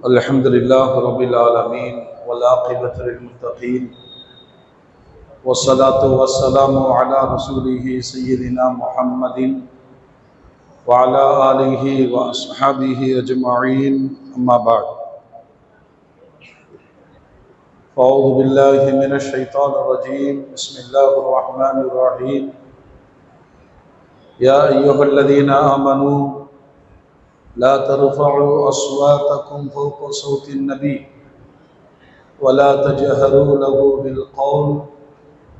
الحمد لله رب العالمين والعاقبة للمتقين والصلاة والسلام على رسوله سيدنا محمد وعلى آله وأصحابه أجمعين أما بعد أعوذ بالله من الشيطان الرجيم بسم الله الرحمن الرحيم يا أيها الذين آمنوا لا ترفعوا أصواتكم فوق صوت النبي ولا تجهروا له بالقول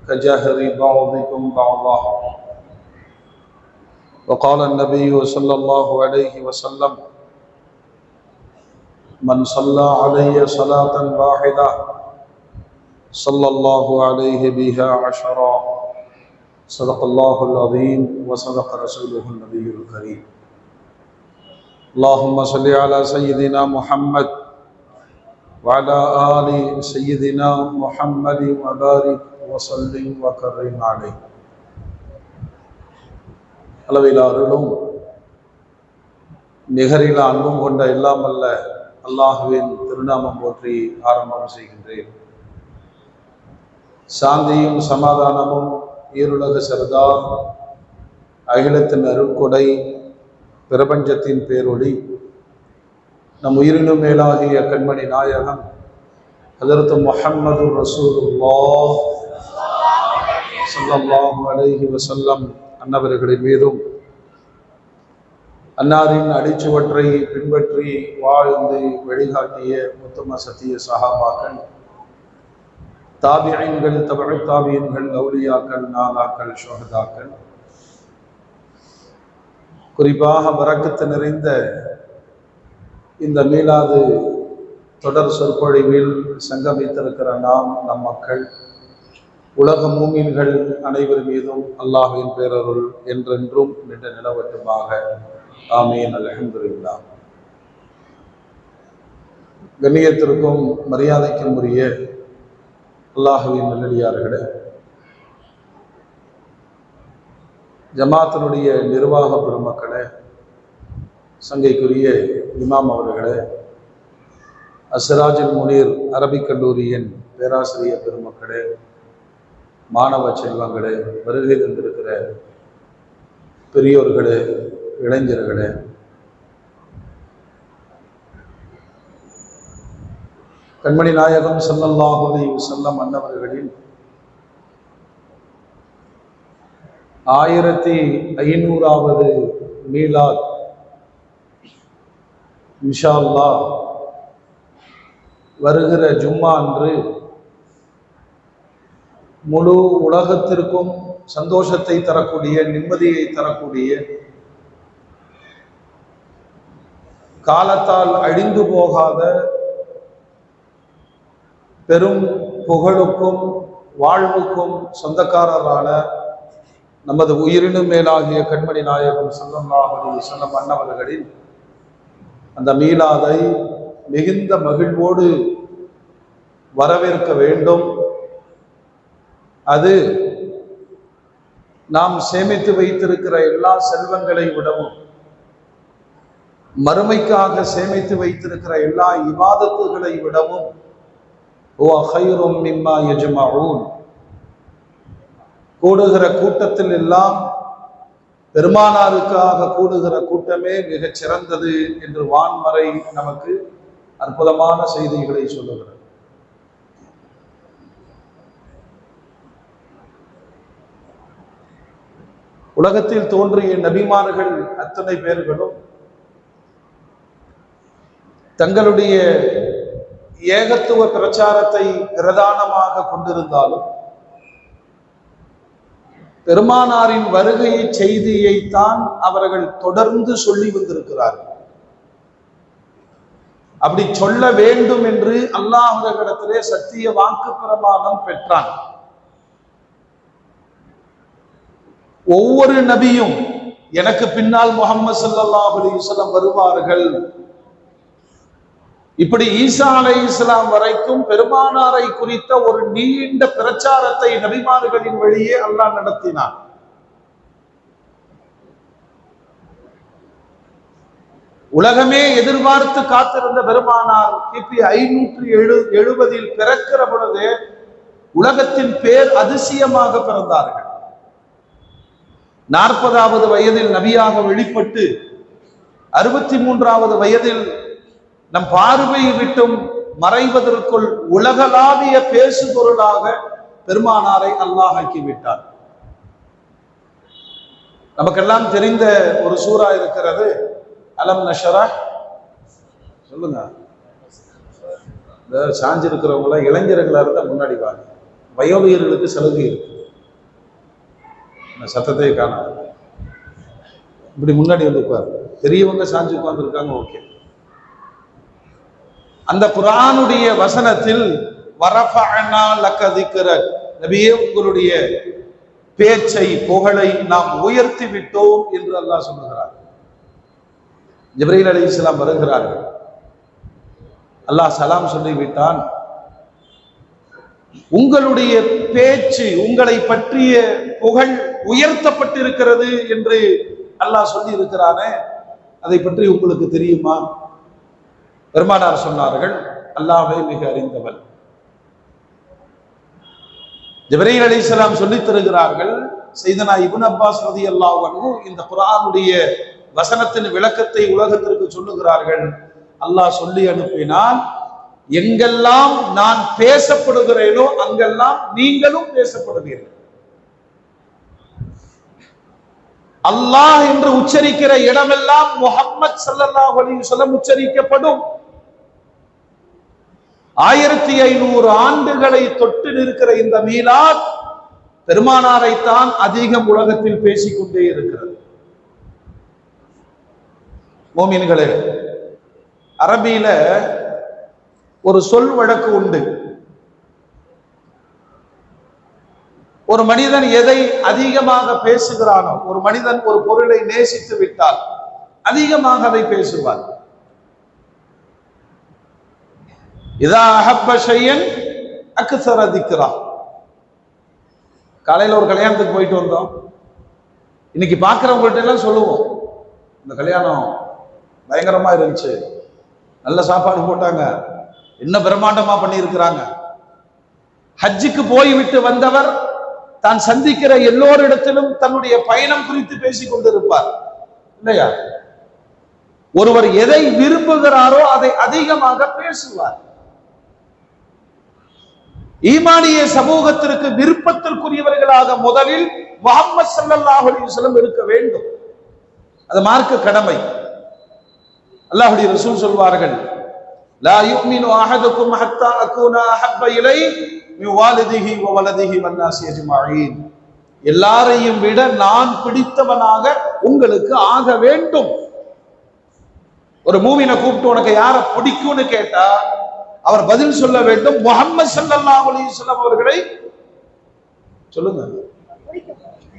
كجهر بعضكم بعضا وقال النبي صلى الله عليه وسلم من صلى علي صلاة واحدة صلى الله عليه بها عشرا صدق الله العظيم وصدق رسوله النبي الكريم اللهم صل على سيدنا محمد وعلى آل سيدنا محمد وبارك وسلم وكرم عليه. அளவிலா அருளும் நிகரிலா அன்பும் கொண்ட எல்லாம் அல்ல அல்லாஹுவின் திருநாமம் போற்றி ஆரம்பம் செய்கின்றேன். சாந்தியும் சமாதானமும் ஈருலக சர்தார் அகிலத்தின் அருட்கொடை பிரபஞ்சத்தின் பேரொளி நம் உயிரினும் மேலாகிய கண்மணி நாயகம் ஹஜ்ரத் முஹம்மது ரசூலுல்லாஹ் ஸல்லல்லாஹு அலைஹி வஸல்லம் அன்னவர்களின் மீதும் அன்னாரின் அடிச்சுவற்றை பின்பற்றி வாழ்ந்து வழிகாட்டிய உத்தம சத்திய சஹாபாக்கள், தாபிஈன்கள், தபஉ தாபிஈன்கள், அவுலியாக்கள், நாதாக்கள், ஷுஹதாக்கள், குறிப்பாக பரக்கத்து நிறைந்த இந்த மீலாது தொடர் சொற்பொழிவில் சங்கமித்திருக்கிற நம் மக்கள், உலக மூமின்கள் அனைவர் மீதும் அல்லாஹ்வின் பேரருள் என்றென்றும் நின்று நிலவட்டுமாக. ஆமீன். அல்ஹம்துலில்லாஹ். கண்ணியத்திற்கும் மரியாதைக்கும் உரிய அல்லாஹ்வின் நல்லடியார்களே, ஜமாத்தினுடைய நிர்வாக பெருமக்களே, சங்கைக்குரிய இமாம் அவர்களே, அஸ்ராஜுல் முனீர் அரபிக் கல்லூரியின் பேராசிரியர் பெருமக்களே, மாணவ செல்வங்களே, வருகை தந்திருக்கிற பெரியோர்களே, இளைஞர்களே, கண்மணி நாயகம் ஸல்லல்லாஹு அலைஹி வஸல்லம் அன்னவர்களின் 1500வது மீலாத் இன்ஷா அல்லாஹ் வருகிற ஜும்மா அன்று முழு உலகத்திற்கும் சந்தோஷத்தை தரக்கூடிய, நிம்மதியை தரக்கூடிய, காலத்தால் அழிந்து போகாத பெரும் புகழுக்கும் வாழ்வுக்கும் சொந்தக்காரரான நமது உயிரினும் மேலாகிய கண்மணி நாயகம் ஸல்லல்லாஹு அலைஹி வஸல்லம் அன்னவர்களின் அந்த மீலாதை மிகுந்த மகிழ்வோடு வரவேற்க வேண்டும். அது நாம் சேமித்து வைத்திருக்கிற எல்லா செல்வங்களை விடவும், மறுமைக்காக சேமித்து வைத்திருக்கிற எல்லா இபாதத்துகளை விடவும் ஹுவ கைரும் மிம்மா யஜ்மஊன், கூடுகிற கூட்டத்தில் எல்லாம் பெருமானாருக்காக கூடுகிற கூட்டமே மிகச் சிறந்தது என்று வான்மறை நமக்கு அற்புதமான செய்திகளை சொல்லுகிறது. உலகத்தில் தோன்றிய நபிமார்கள் அத்தனை பேர்களும் தங்களுடைய ஏகத்துவ பிரச்சாரத்தை பிரதானமாக கொண்டிருந்தாலும் பெருமானாரின் வருகை செய்தியைத்தான் அவர்கள் தொடர்ந்து சொல்லி வந்திருக்கிறார்கள். அப்படி சொல்ல வேண்டும் என்று அல்லாஹ்விடத்திலே சத்திய வாக்கு பிரமாணம் பெற்றான். ஒவ்வொரு நபியும் எனக்கு பின்னால் முஹம்மது ஸல்லல்லாஹு அலைஹி வஸல்லம் வருவார்கள், இப்படி ஈசா அலைஹிஸ்ஸலாம் வரைக்கும் பெருமானாரை குறித்த ஒரு நீண்ட பிரச்சாரத்தை நபிமார்களின் வழியே அல்லாஹ் நடத்தினான். உலகமே எதிர்பார்த்து காத்திருந்த பெருமானார் கிபி 570 பிறக்கிற பொழுது உலகத்தின் பேர் அதிசயமாக பிறந்தார்கள். 40வது வயதில் நபியாக வெளிப்பட்டு 63வது வயதில் நம் பார்வை விட்டும் மறைவதற்குள் உலகளாவிய பேசுபொருளாக பெருமானாரை அல்லாஹ் ஆக்கிவிட்டார். நமக்கெல்லாம் தெரிந்த ஒரு சூரா இருக்கிறது, அலம் நஷரா. சொல்லுங்க, சாஞ்சி இருக்கிறவங்கள இளைஞர்களா இருந்தா முன்னாடி வாங்க, வயோதிகர்களுக்கு சலுகை இருக்கு. சத்தத்தை காணாது, இப்படி முன்னாடி வந்து உட்காரு. பெரியவங்க சாஞ்சி உட்கார்ந்து இருக்காங்க, ஓகே. அந்த குர்ஆனுடைய வசனத்தில் வரஃபஅனா லக திக்ரக், நபியே உங்களுடைய பேச்சை புகழை நாம் உயர்த்தி விட்டோம் என்று அல்லாஹ் சொல்லுகிறார். ஜிப்ரீல் அலைஹிஸ்ஸலாம் வருகிறார்கள். அல்லாஹ் சலாம் சொல்லிவிட்டான். உங்களுடைய பேச்சு, உங்களை பற்றிய புகழ் உயர்த்தப்பட்டிருக்கிறது என்று அல்லாஹ் சொல்லி இருக்கிறானே, அதை பற்றி உங்களுக்கு தெரியுமா? பெருமானார் சொன்னார்கள், அல்லாஹ்வே மிக அறிந்தவன். ஜிப்ரீல் அலைஹிஸ்ஸலாம் சொல்லித் தருகிறார்கள். சையதுனா இப்னு அப்பாஸ் ரலியல்லாஹு அன்ஹு இந்த குர்ஆனுடைய வசனத்தின் விளக்கத்தை உலகத்திற்கு சொல்லுகிறார்கள். அல்லாஹ் சொல்லி அனுப்பினான், எங்கெல்லாம் நான் பேசப்படுகிறேனோ அங்கெல்லாம் நீங்களும் பேசப்படுவீர்கள். அல்லாஹ் என்று உச்சரிக்கிற இடமெல்லாம் முஹம்மது ஸல்லல்லாஹு அலைஹி வஸல்லம் உச்சரிக்கப்படும். 1500 ஆண்டுகளை தொட்டு நிற்கிற இந்த மீலாத் பெருமானாரைத்தான் அதிகம் உலகத்தில் பேசிக்கொண்டே இருக்கிறது. மோமின்களே, அரபியில ஒரு சொல் வழக்கு உண்டு. ஒரு மனிதன் எதை அதிகமாக பேசுகிறானோ, ஒரு மனிதன் ஒரு பொருளை நேசித்து விட்டால் அதிகமாக அதை பேசுவார். இதா அஹப்ப ஷையன் அக்ஸர திக்ரா. காலையில ஒரு கல்யாணத்துக்கு போயிட்டு வந்தோம். இன்னைக்கு பார்க்கிறவங்கள்ட்ட எல்லாம் சொல்லுவோம், இந்த கல்யாணம் பயங்கரமா இருந்துச்சு, நல்ல சாப்பாடு போட்டாங்க, என்ன பிரம்மாண்டமா பண்ணி இருக்கிறாங்க. ஹஜ்ஜுக்கு போய்விட்டு வந்தவர் தான் சந்திக்கிற எல்லோரிடத்திலும் தன்னுடைய பயணம் குறித்து பேசிக் கொண்டிருப்பார், இல்லையா? ஒருவர் எதை விரும்புகிறாரோ அதை அதிகமாக பேசுவார். ஈமானிய சமூகத்திற்கு விருப்பத்திற்குரியவர்களாக முதலில் முஹம்மது ஸல்லல்லாஹு அலைஹி வஸல்லம் இருக்க வேண்டும். அது மார்க்க கடமை. அல்லாஹ்வுடைய ரசூல் சொல்வார்கள், லா யுமினு அஹதுக்கும் ஹத்தா அகூன அஹப்ப இலைஹி மின் வாலிதிஹி வ வலதிஹி வன் நாஸி அஜ்மஈன். எல்லாரையும் விட நான் பிடித்தவனாக உங்களுக்கு ஆக வேண்டும். ஒரு மூமினை கூப்பிட்டு உனக்கு யாரை பிடிக்கும்னு கேட்டா அவர் பதில் சொல்ல வேண்டும், முஹம்மது ஸல்லல்லாஹு அலைஹி வஸல்லம் அவர்களை சொல்லுங்க,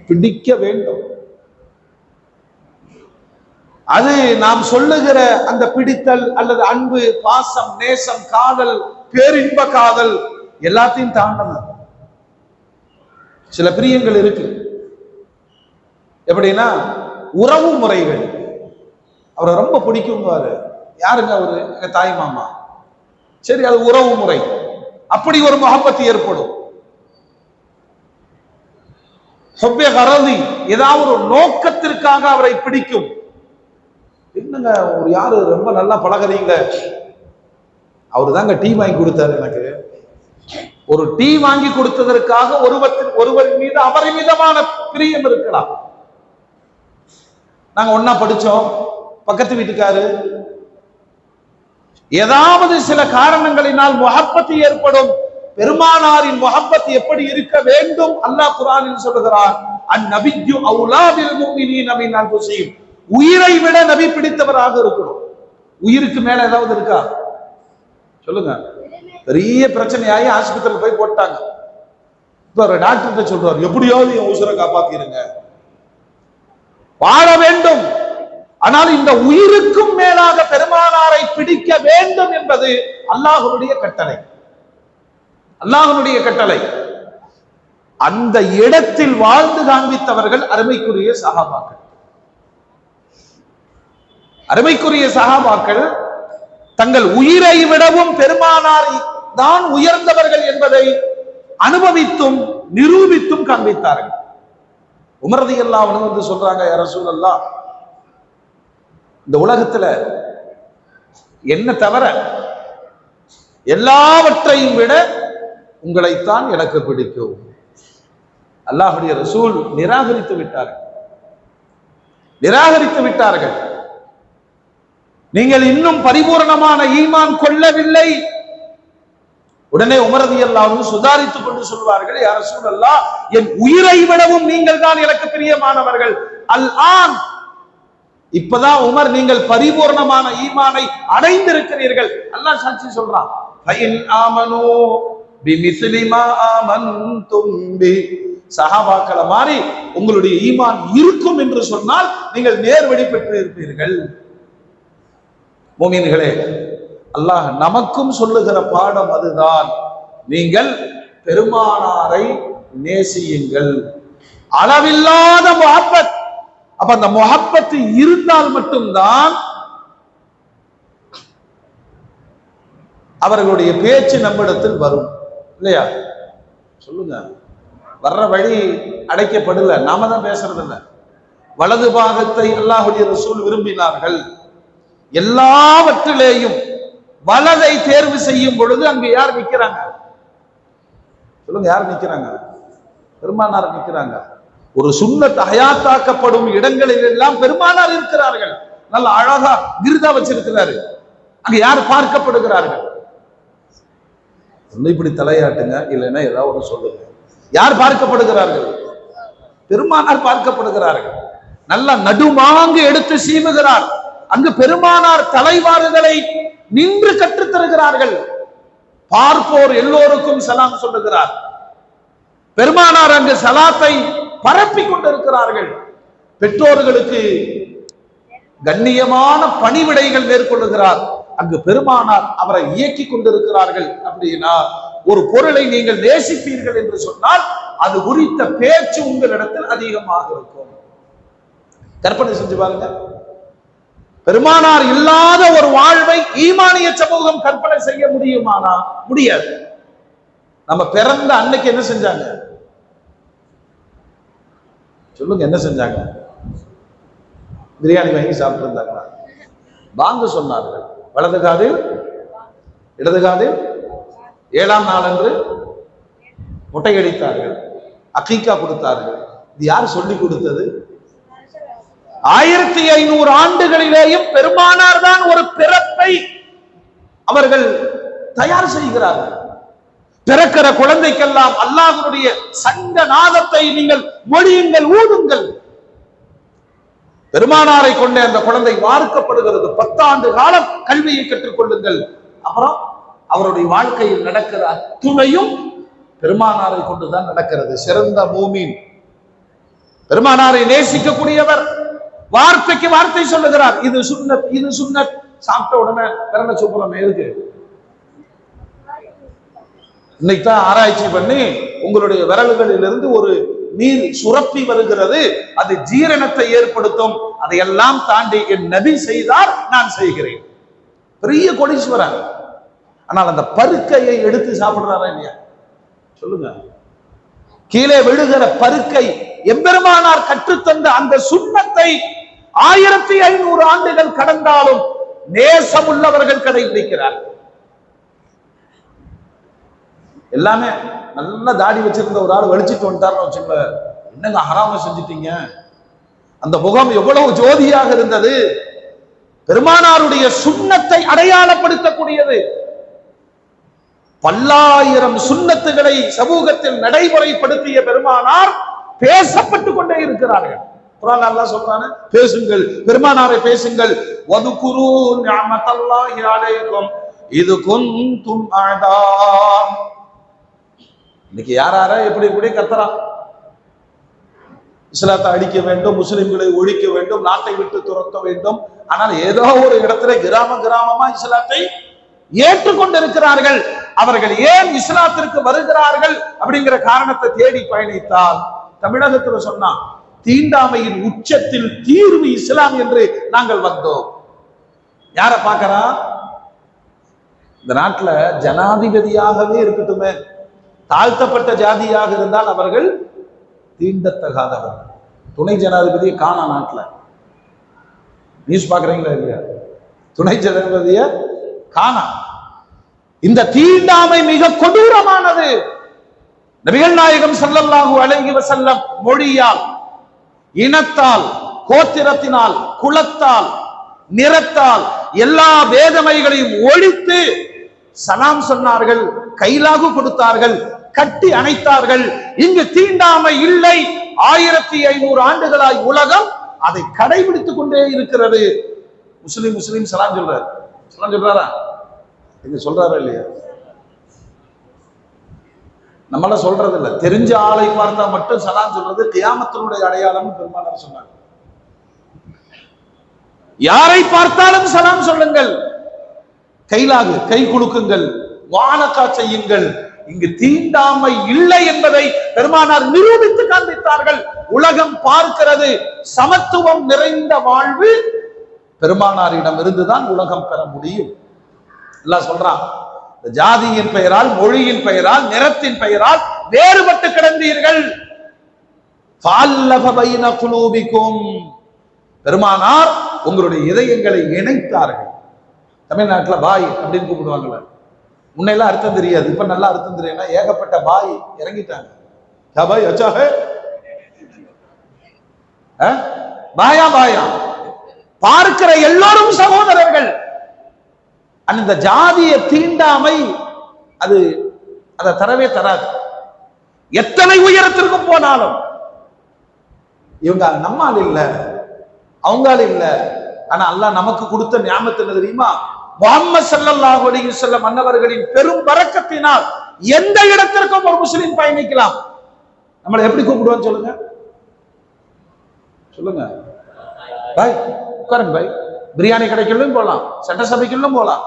பிடிக்க வேண்டும். அது நாம் சொல்லுகிற அந்த பிடித்தல் அல்லது அன்பு, பாசம், நேசம், காதல், பேரின்ப காதல் எல்லாத்தையும் தாண்டணும். சில பிரியங்கள் இருக்கு. எப்படின்னா உறவு முறைகள். அவரை ரொம்ப பிடிக்கும்வாரு. யாருங்க அவரு? எங்க தாய் மாமா. சரி, அது உறவு முறை. அப்படி ஒரு முஹப்பத் ஏற்படும். ஹுப்பே கரதி, ஏதாவது ஒரு நோக்கத்திற்காக அவரை பிடிக்கும். என்னங்க ஒரு யாரு ரொம்ப நல்லா பழகுறீங்க, அவரு தாங்க டீ வாங்கி கொடுத்தாரு எனக்கு. ஒரு டீ வாங்கி கொடுத்ததற்காக ஒருவரின் மீது அபரிமிதமான பிரியம் இருக்கலாம். நாங்க ஒன்னா படிச்சோம், பக்கத்து வீட்டுக்காரு, ஏதாவது சில காரணங்களினால் முஹப்பத் ஏற்படும். பெருமானாரின் முஹப்பத் எப்படி இருக்க வேண்டும்? அல்லாஹ் குர்ஆனில் சொல்லுகிறார், அந்நபியு அவுலா பில் முஃமினீன மின் அன்ஃபுஸிஹிம். உயிரை விட நபி பிடித்தவராக இருக்கணும். உயிருக்கு மேல ஏதாவது இருக்கா? சொல்லுங்க. பெரிய பிரச்சனையாகி ஆஸ்பத்திரியில் போய் போட்டாங்க. இப்ப ஒரு டாக்டர் சொல்றாரு, எப்படியாவது என் உயிரை காப்பாத்திருங்க, வாழ வேண்டும். ஆனால் இந்த உயிருக்கும் மேலாக பெருமானாரை பிடிக்க வேண்டும் என்பது அல்லாஹ்வுடைய கட்டளை. அல்லாஹ்வுடைய கட்டளை. அந்த இடத்தில் வாழ்ந்து காண்பித்தவர்கள் அருமைக்குரிய சஹாபாக்கள். அருமைக்குரிய சஹாபாக்கள் தங்கள் உயிரை விடவும் பெருமானார் தான் உயர்ந்தவர்கள் என்பதை அனுபவித்தும் நிரூபித்தும் காண்பித்தார்கள். உமர் ரலியல்லாஹு அன்ஹு வந்து சொல்றாங்க, யா ரசூலல்லாஹ், இந்த உலகத்துல என்ன தவிர எல்லாவற்றையும் விட உங்களைத்தான் எனக்கு பிடிக்கும். அல்லாஹ்வுடைய ரசூல் நிராகரித்து விட்டார்கள். நீங்கள் இன்னும் பரிபூர்ணமான ஈமான் கொள்ளவில்லை. உடனே உமர் ரலியல்லாஹு அன்ஹு சுதாரித்துக் கொண்டு சொல்வார்கள், யா ரசூலல்லாஹ், என் உயிரை விடவும் நீங்கள் தான் எனக்கு பிரியமானவர்கள். அல் ஆன், இப்பதான் உமர் நீங்கள் பரிபூர்ணமான ஈமானை அடைந்திருக்கிறீர்கள். அல்லாஹ் சாட்சி சொல்றான், ஃபஇன் ஆமனூ பிமிஸ்லி மா ஆமன்தும் பி, சஹாபாக்களை மாதிரி உங்களுடைய ஈமான் இருக்கும் என்று சொன்னால் நீங்கள் நேர்வழி பெற்று இருப்பீர்கள். மோமின்களே, அல்லாஹ் நமக்கும் சொல்லுகிற பாடம் அதுதான். நீங்கள் பெருமானாரை நேசியுங்கள். அளவில்லாத முஹப்பத். அப்ப அந்த முஹப்பத் இருந்தால் மட்டும்தான் அவர்களுடைய பேச்சு நம்மிடத்தில் வரும். இல்லையா? சொல்லுங்க. வர்ற வழி அடைக்கப்படல, நாம தான் பேசுறது இல்ல. வலது பாகத்தை அல்லாஹ்வுடைய ரசூல் விரும்பினார்கள். எல்லாவற்றிலேயும் வலதை தேர்வு செய்யும் பொழுது அங்கு யார் நிக்கிறாங்க? சொல்லுங்க, யார் நிக்கிறாங்க? பெருமானார் நிக்கிறாங்க. ஒரு சுன்னத் ஹயாத்தாக்கப்படும் இடங்களில் எல்லாம் பெருமானார் இருக்கிறார்கள். நல்ல அழகா கிருதா வச்சிருக்கிறாரு. அங்க யார் பார்க்கப்படுகிறார்கள்? இப்படி தலையாட்டுங்க, இல்லைன்னா ஏதாவது ஒரு சொல்லுங்க. யார் பார்க்கப்படுகிறார்கள்? பெருமானார் பார்க்கப்படுகிறார்கள். நல்ல நடுமாங்கு எடுத்து சீவுகிறார். அங்கு பெருமானார் தலைவாறுகளை நின்று கற்றுத் தருகிறார்கள். பார்ப்போர் எல்லோருக்கும் சலாம் சொல்லுகிறார். பெருமானார் அங்கு சலாத்தை பரப்பி கொண்டிருக்கிறார்கள். பெற்றோர்களுக்கு கண்ணியமான பணிவிடைகள் மேற்கொள்ளுகிறார். அங்கு பெருமானார் அவரை இயக்கி கொண்டிருக்கிறார்கள். அப்படின்னா ஒரு பொருளை நீங்கள் நேசிப்பீர்கள் என்று சொன்னால் அது குறித்த பேச்சு உங்களிடத்தில் அதிகமாக இருக்கும். கற்பனை செஞ்சு பாருங்க, பெருமானார் இல்லாத ஒரு வாழ்வை ஈமானிய சமூகம் கற்பனை செய்ய முடியுமானா? முடியாது. நம்ம பிறந்த அன்னைக்கு என்ன செஞ்சாங்க? சொல்லுங்க, என்ன செஞ்சாங்க? பிரியாணி வாங்கி சாப்பிட்டு இருந்தாங்களா? பாங்கு சொன்னார்கள். வலது காதில் இடது காதில் 7ஆம் நாள் அன்று முட்டையடித்தார்கள், அகீகா கொடுத்தார்கள். இது யார் சொல்லி கொடுத்தது? 1500 ஆண்டுகளிலேயும் பெருமானார் தான் ஒரு பிறப்பை அவர்கள் தயார் செய்கிறார்கள். பிறக்கிற குழந்தைக்கெல்லாம் அல்லாஹ்வுடைய சங்க நாதத்தை நீங்கள் மொழியுங்கள், ஊதுங்கள். பெருமானாரை கொண்ட அந்த குழந்தை வார்க்கப்படுகிறது. 10 ஆண்டு காலம் கல்வியை கற்றுக் கொள்ளுங்கள். அப்புறம் அவருடைய வாழ்க்கையில் நடக்கிற அத்துணையும் பெருமானாரை கொண்டுதான் நடக்கிறது. சிறந்த மூமின் பெருமானாரை நேசிக்கக்கூடியவர். வார்த்தைக்கு வார்த்தை சொல்லுகிறார், இது சுன்னத், இது சுன்னத். சாப்பிட்ட உடனே பிறந்த சூப்பரம் எதுக்கு? இன்னைக்கு தான் ஆராய்ச்சி பண்ணி உங்களுடைய விரல்களில் இருந்து ஒரு நீர் சுரப்பி வருகிறது, அது ஜீரணத்தை ஏற்படுத்தும். அதையெல்லாம் தாண்டி என் நபி செய்தார், நான் செய்கிறேன். பெரிய கோடீஸ்வரன். ஆனால் அந்த பருக்கையை எடுத்து சாப்பிடுறாரா இல்லையா? சொல்லுங்க. கீழே விழுகிற பருக்கை எம்பெருமானார் கற்றுத்தந்த அந்த சுன்னத்தை 1500 ஆண்டுகள் கடந்தாலும் நேசம் உள்ளவர்கள் கடைபிடிக்கிறார். எல்லாமே நல்ல தாடி வச்சிருந்த ஒரு ஆள் வெளிச்சிட்டு வந்துட்டாருன்னு வச்சுக்கல, என்னங்க ஹராம செஞ்சிட்டீங்க? அந்த முகம் எவ்வளவு ஜோதியாக இருந்தது. பெருமானாருடைய சுன்னத்தை அடையாளப்படுத்தக்கூடியது. பல்லாயிரம் சுன்னத்துகளை சமூகத்தில் நடைமுறைப்படுத்திய பெருமானார் பேசப்பட்டு கொண்டே இருக்கிறார்கள். குர்ஆன் அல்லாஹ் சொல்றானே, பேசுங்கள், பெருமானாரை பேசுங்கள். வதுகுரு நிஅமத்தல்லாஹி அலைக்கும் இது குன்தும் அஅதா. இன்னைக்கு யாராரா எப்படி எப்படி கத்துறான். இஸ்லாத்தை அடிக்க வேண்டும், முஸ்லிம்களை ஒழிக்க வேண்டும், நாட்டை விட்டு துரத்த வேண்டும். ஆனால் ஏதோ ஒரு இடத்துல கிராமமா இஸ்லாத்தை ஏற்றுக்கொண்டிருக்கிறார்கள். அவர்கள் ஏன் இஸ்லாத்திற்கு வருகிறார்கள் அப்படிங்கிற காரணத்தை தேடி பயணித்தால் தமிழகத்தில் சொன்னா, தீண்டாமையின் உச்சத்தில் தீர்வு இஸ்லாம் என்று நாங்கள் வந்தோம். யார பார்க்கறான்? இந்த நாட்டுல ஜனாதிபதியாகவே இருக்கட்டுமே, தாழ்த்தப்பட்ட ஜாதியாக இருந்தால் அவர்கள் தீண்டத்தகாதவர். துணை ஜனாதிபதியை காணா நாட்டுல. நியூஸ் பாக்குறீங்களா இல்லையா? துணை ஜனாதிபதிய காணா. இந்த தீண்டாமை மிக கொடூரமானது. நபிகள் நாயகம் ஸல்லல்லாஹு அலைஹி வஸல்லம் மொழியால், இனத்தால், கோத்திரத்தினால், குலத்தால், நிறத்தால் எல்லா வேதமைகளையும் ஒழித்து சலாம் சொன்னார்கள், கைலாகு கொடுத்தார்கள், கட்டி அணைத்தார்கள். இங்கு தீண்டாமை இல்லை. 1500 ஆண்டுகளாய் உலகம் அதை கடைபிடித்துக் கொண்டே இருக்கிறது. முஸ்லிம் சலாம் சொல்றாரு. சலாம் சொல்றாரா? இங்க சொல்றாரா இல்லையா? நம்மள சொல்றது இல்ல. தெரிஞ்ச ஆளை பார்த்தா மட்டும் சலாம் சொல்றது கியாமத்தினுடைய அடையாளம் பெருமானார் சொன்னாங்க. யாரை பார்த்தாலும் சலாம் சொல்லுங்கள், கைலாகு, கை குலுக்குங்கள், வானக்கா செய்யுங்கள். இங்கு தீண்டாமை இல்லை என்பதை பெருமானார் நிரூபித்து காண்பித்தார்கள். உலகம் பார்க்கிறது. சமத்துவம் நிறைந்த வாழ்வு பெருமானாரிடம் இருந்துதான் உலகம் பெற முடியும். எல்லாம் சொல்றான், ஜாதியின் பெயரால், மொழியின் பெயரால், நிறத்தின் பெயரால் வேறுபட்டு கிடந்தீர்கள். பெருமானார் உங்களுடைய இதயங்களை இணைத்தார்கள். தமிழ்நாட்டுல பாய் அப்படின்னு கூப்பிடுவாங்கல்ல, முன்னெல்லாம் அர்த்தம் தெரியாது, இப்ப நல்லா அர்த்தம் தெரியும். ஏகப்பட்ட பாய் இறங்கிட்டாங்க. பாய் அச்சா ஹே, பாயா பாயா, பார்க்கிற எல்லோரும் சகோதரர்கள். அந்த ஜாதிய தீண்டாமை அது அதை தரவே தராது. எத்தனை உயரத்திற்கும் போனாலும் இவங்க நம்மால் இல்ல, அவங்கால இல்ல. ஆனா அல்லாஹ் நமக்கு கொடுத்த நியாமத்து என்ன தெரியுமா? முஹம்மது ஸல்லல்லாஹு அலைஹி வஸல்லம் அன்னவர்களின் பெரும் பரக்கத்தினால் எந்த இடத்திற்கும் ஒரு முஸ்லிம் பயணிக்கலாம். நம்மளை எப்படி கூப்பிடுவான்னு சொல்லுங்க, சொல்லுங்க. பாய் உட்காருங்க பாய். பிரியாணி கடைக்குள்ளும் போலாம், சட்டசபைக்குள்ளும் போலாம்,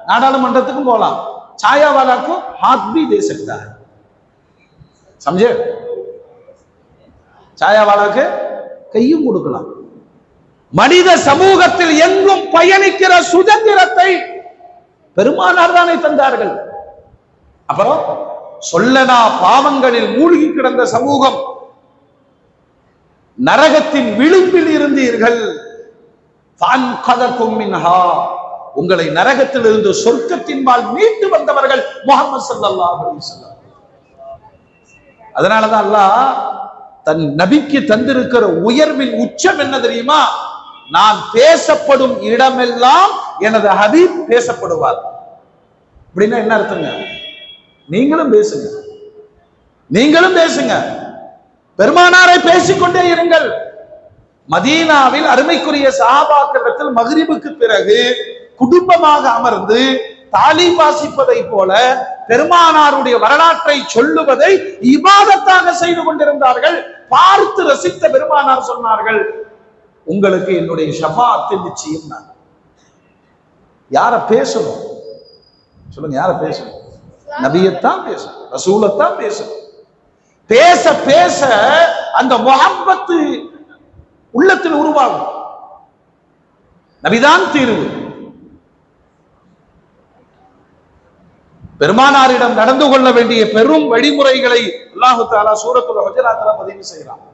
நாடாளுமன்றத்துக்கும் போலாம். சாயா वाला को हाथ भी दे सकता है, समझे? சாயா वाला கையும் கொடுக்கலாம். மனித சமூகத்தில் எங்கும் பயணிக்கிற சுதந்திரத்தை பெருமானார் தானே தந்தார்கள். அப்புறம் சொல்லனா பாவங்களில் மூழ்கி கிடந்த சமூகம், நரகத்தின் விளிம்பில் இருந்தீர்கள். உங்களை நரகத்தில் இருந்து சொர்க்கத்தின்பால் மீட்டு வந்தவர்கள் முஹம்மது ஸல்லல்லாஹு அலைஹி வஸல்லம். அதனாலதான் அல்லாஹ் தன் நபிக்கு தந்திருக்கிற உயர்வின் உச்சம் என்ன தெரியுமா? நான் பேசப்படும் இடமெல்லாம் எனது ஹபீப் பேசப்படுவார். அப்படின்னா என்ன அர்த்தங்க? நீங்களும் பேசுங்க, நீங்களும் பேசுங்க, பெருமானாரை பேசிக்கொண்டே இருங்கள். மதீனாவில் அருமைக்குரிய சஹாபாக்களிடத்தில் மக்ரிபுக்கு பிறகு குடும்பமாக அமர்ந்து தாலீம் வாசிப்பதை போல பெருமானாருடைய வரலாற்றை சொல்லுவதை இபாதத்தாக செய்து கொண்டிருந்தார்கள். பார்த்து ரசித்த பெருமானார் சொன்னார்கள், உங்களுக்கு என்னுடைய ஷஃபாஅத் நிச்சயம். நான் யார பேசணும் சொல்லுங்க, யார பேசணும்? நபியத்தான் பேசணும், ரசூலத்தான் பேசணும். பேச பேச அந்த முஹப்பத்து உள்ளத்தில் உருவாகும். நபிதான் தீர்வு. பெருமானாரிடம் நடந்து கொள்ள வேண்டிய பெரும் வழிமுறைகளை அல்லாஹு தஆலா சூரத்துல் ஹுஜராத்ல பதிவு செய்கிறான்.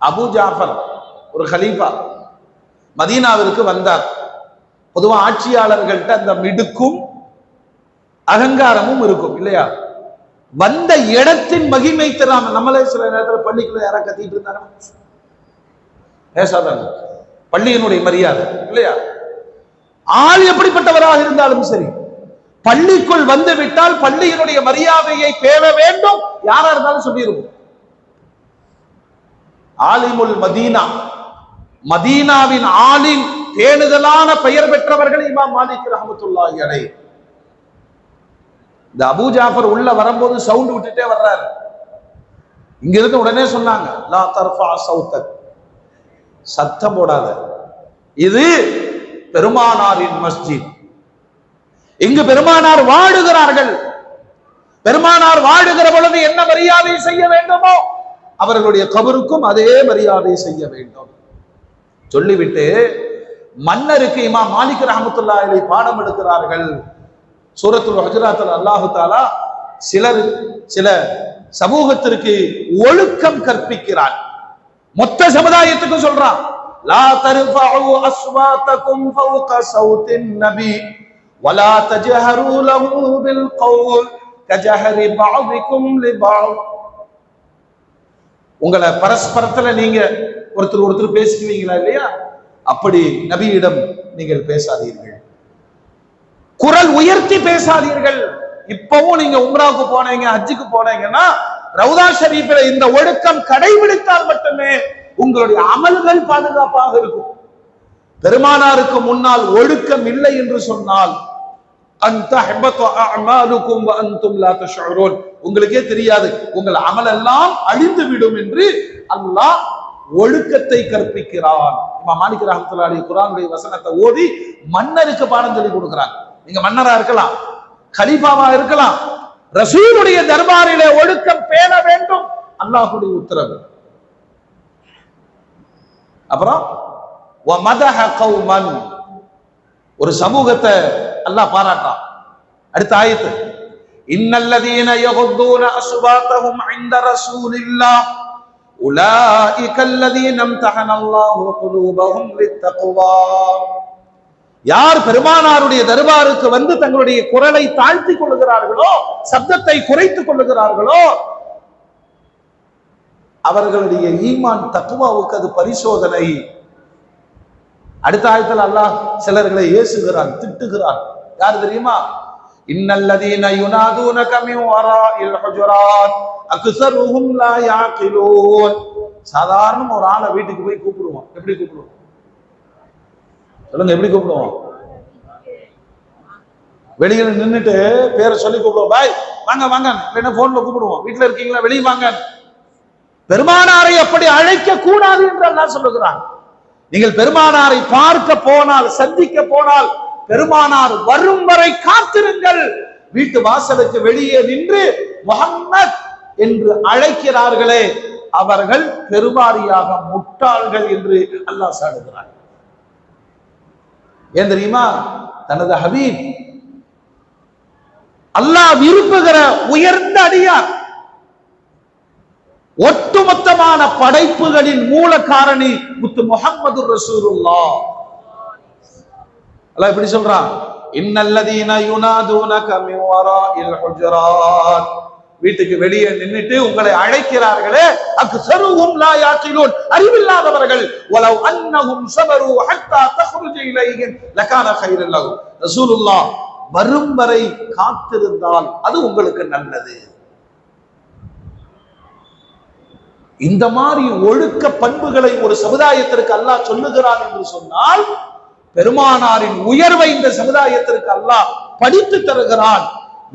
அபூ ஜாஃபர் ஒரு கலீஃபா மதீனாவிற்கு வந்தார். பொதுவா ஆட்சியாளர்கள்ட்ட அந்த மிடுக்கும் அகங்காரமும் இருக்கும் இல்லையா? வந்த இடத்தின் மகிமை தராம, நம்மளே சில நேரத்தில் பள்ளிக்குள்ள யாரா கத்திட்டு இருந்தாங்க பேசாதாங்க, பள்ளியினுடைய மரியாதை இல்லையா? ஆள் எப்படிப்பட்டவராக இருந்தாலும் சரி, பள்ளிக்குள் வந்து விட்டால் பள்ளியினுடைய மரியாதையை பேண வேண்டும். யாரா இருந்தாலும் சொல்லியிருக்கும். ஆலிமுல் மதீனா, மதீனாவின் ஆலிம், பேணுதலான பெயர் பெற்றவர்கள் இமாம் மாலிக் ரஹ்மத்துல்லாஹி அலைஹி. இந்த அபூ ஜாஃபர் உள்ள வரும்போது சவுண்ட் விட்டுட்டே வர்றாரு. இங்க இருந்து உடனே சொன்னாங்க, லா தர்ஃபா சௌத்தக், சத்தம் போடாத, இது பெருமானாரின் மஸ்ஜித், இங்கு பெருமானார் வாழுகிறார்கள். பெருமானார் வாழுகிற பொழுது என்ன மரியாதை செய்ய வேண்டுமோ அவர்களுடைய கபருக்கும் அதே மரியாதை செய்ய வேண்டும். சொல்லிவிட்டு மன்னருக்கு இமாம் மாலிக் ரஹ்மத்துல்லாஹி அலைஹி பாடம் எடுக்கிறார்கள். சூரத்துல் ஹுஜராத்தில் அல்லாஹு தாலா சில சமூகத்திற்கு ஒழுக்கம் கற்பிக்கிறான். மொத்த சமுதாயத்துக்கும் சொல்றான், லா தர்ஃபஉ அஸ்வாதகும் ஃபௌக ஸௌத்தின் நபி வலா தஜஹரு லஹு பில் கௌல் கஜஹரி பஅதிகும் லிபஅத். உங்களை பரஸ்பரத்துல நீங்க ஒருத்தர் பேசிக்குவீங்களா இல்லையா, அப்படி நபியிடம் நீங்கள் பேசாதீர்கள், குரல் உயர்த்தி பேசாதீர்கள். இப்பவும் நீங்க உம்ராவுக்கு போனீங்க, ஹஜ்ஜுக்கு போனீங்கன்னா ரவுதா ஷரீஃபில் இந்த ஒழுக்கம் கடைபிடித்தால் மட்டுமே உங்களுடைய அமல்கள் பாதுகாப்பாக இருக்கும். பெருமானாருக்கு முன்னால் ஒழுக்கம் இல்லை என்று சொன்னால் உங்களுக்கே தெரியாது, உங்கள் அமல் எல்லாம் அழிந்து விடும் என்று அல்லாஹ் ஒழுக்கத்தை கற்பிக்கிறான். இமாம் மாலிக் ரஹ்மத்துல்லாஹி அலைஹி குர்ஆனுடைய வசனத்தை ஓதி மன்னருக்கு பாடம் சொல்லி கொடுக்கிறாங்க. நீங்க மன்னரா இருக்கலாம், கலீஃபாவா இருக்கலாம், ரசூலுடைய தர்பாரிலே ஒழுக்கம் பேண வேண்டும், அல்லாஹ்வுடைய உத்தரவு. அப்புறம் வமதஹ கௌமன், ஒரு சமூகத்தை அல்லாஹ் பாராட்டான். அடுத்த ஆயத்து, இன்னல்லதீன யகுத்தூன அஸ்வாத்தஹும் இன்த ரசூலில்லாஹ் உலாயிக அல்லதீன இம்தஹனல்லாஹு குலூபஹும் லித்தக்வா. யார் பெருமானாருடைய தர்பாருக்கு வந்து தங்களுடைய குரலை தாழ்த்தி கொள்ளுகிறார்களோ, சப்தத்தை குறைத்துக் கொள்ளுகிறார்களோ, அவர்களுடைய ஈமான் தக்வாவுக்கு அது பரிசோதனை. அடுத்த ஆயத்தில் அல்லாஹ் சிலர்களை ஏசுகிறான், திட்டுகிறான். யார் தெரியுமா? இன்னல்லதீன யுனாதூனக மின் வராஇல் ஹுஜராத் அக்ஸருஹும் லா யாகிலூன். சாதாரண ஒரு ஆளை வீட்டுக்கு போய் கூப்பிடுவோம், எப்படி கூப்பிடுவோம் சொல்லுங்க, எப்படி கூப்பிடுவோம்? வெளியில நின்னுட்டு பேரை சொல்லி கூப்பிடுவோம், பாய் வாங்க வாங்க, இல்லைன்னா போன்ல கூப்பிடுவோம், வீட்டுல இருக்கீங்களா வெளியே வாங்க. பெருமானாரை அப்படி அழைக்க கூடாது என்று அல்லாஹ் சொல்லுகிறான். நீங்கள் பெருமானாரை பார்க்க போனால், சந்திக்க போனால், பெருமானார் வரும் வரை காத்திருங்கள். வீட்டு வாசலுக்கு வெளியே நின்று முஹம்மத் என்று அழைக்கிறார்களே, அவர்கள் பெருவாரியாக முட்டாள்கள் என்று அல்லாஹ் சாடுகிறார். ஏன் தெரியுமா? தனது ஹபீப் அல்லாஹ் விரும்புகிற உயர்ந்த அடியார், ஒட்டுமொத்தமான படைப்புகளின் மூல காரணி முத்து முஹம்மது ரசூலுல்லாஹ். அல்லாஹ் இப்படி சொல்றான், இன்னல்லதீன யுனாதூனக மின் வராஇல் ஹுஜராத், வீட்டுக்கு வெளியே நின்னுட்டு உங்களை அழைக்கிறார்களே, அக்ஸருஹும் லா யாகிலூன், அறிவில்லாதவர்கள், வலவ் அன்னஹும் ஸபரு ஹத்தா தக்ருஜ இலைஹிம் லகான கைரன் லஹும். ரசூலுல்லாஹ் வரும் வரை காத்திருந்தால் அது உங்களுக்கு நல்லது. இந்த மாதிரி ஒழுக்க பண்புகளை ஒரு சமுதாயத்திற்கு அல்லாஹ் சொல்லுகிறான் என்று சொன்னால், பெருமானாரின் உயர்வை இந்த சமுதாயத்திற்கு அல்லாஹ் படித்து தருகிறான்.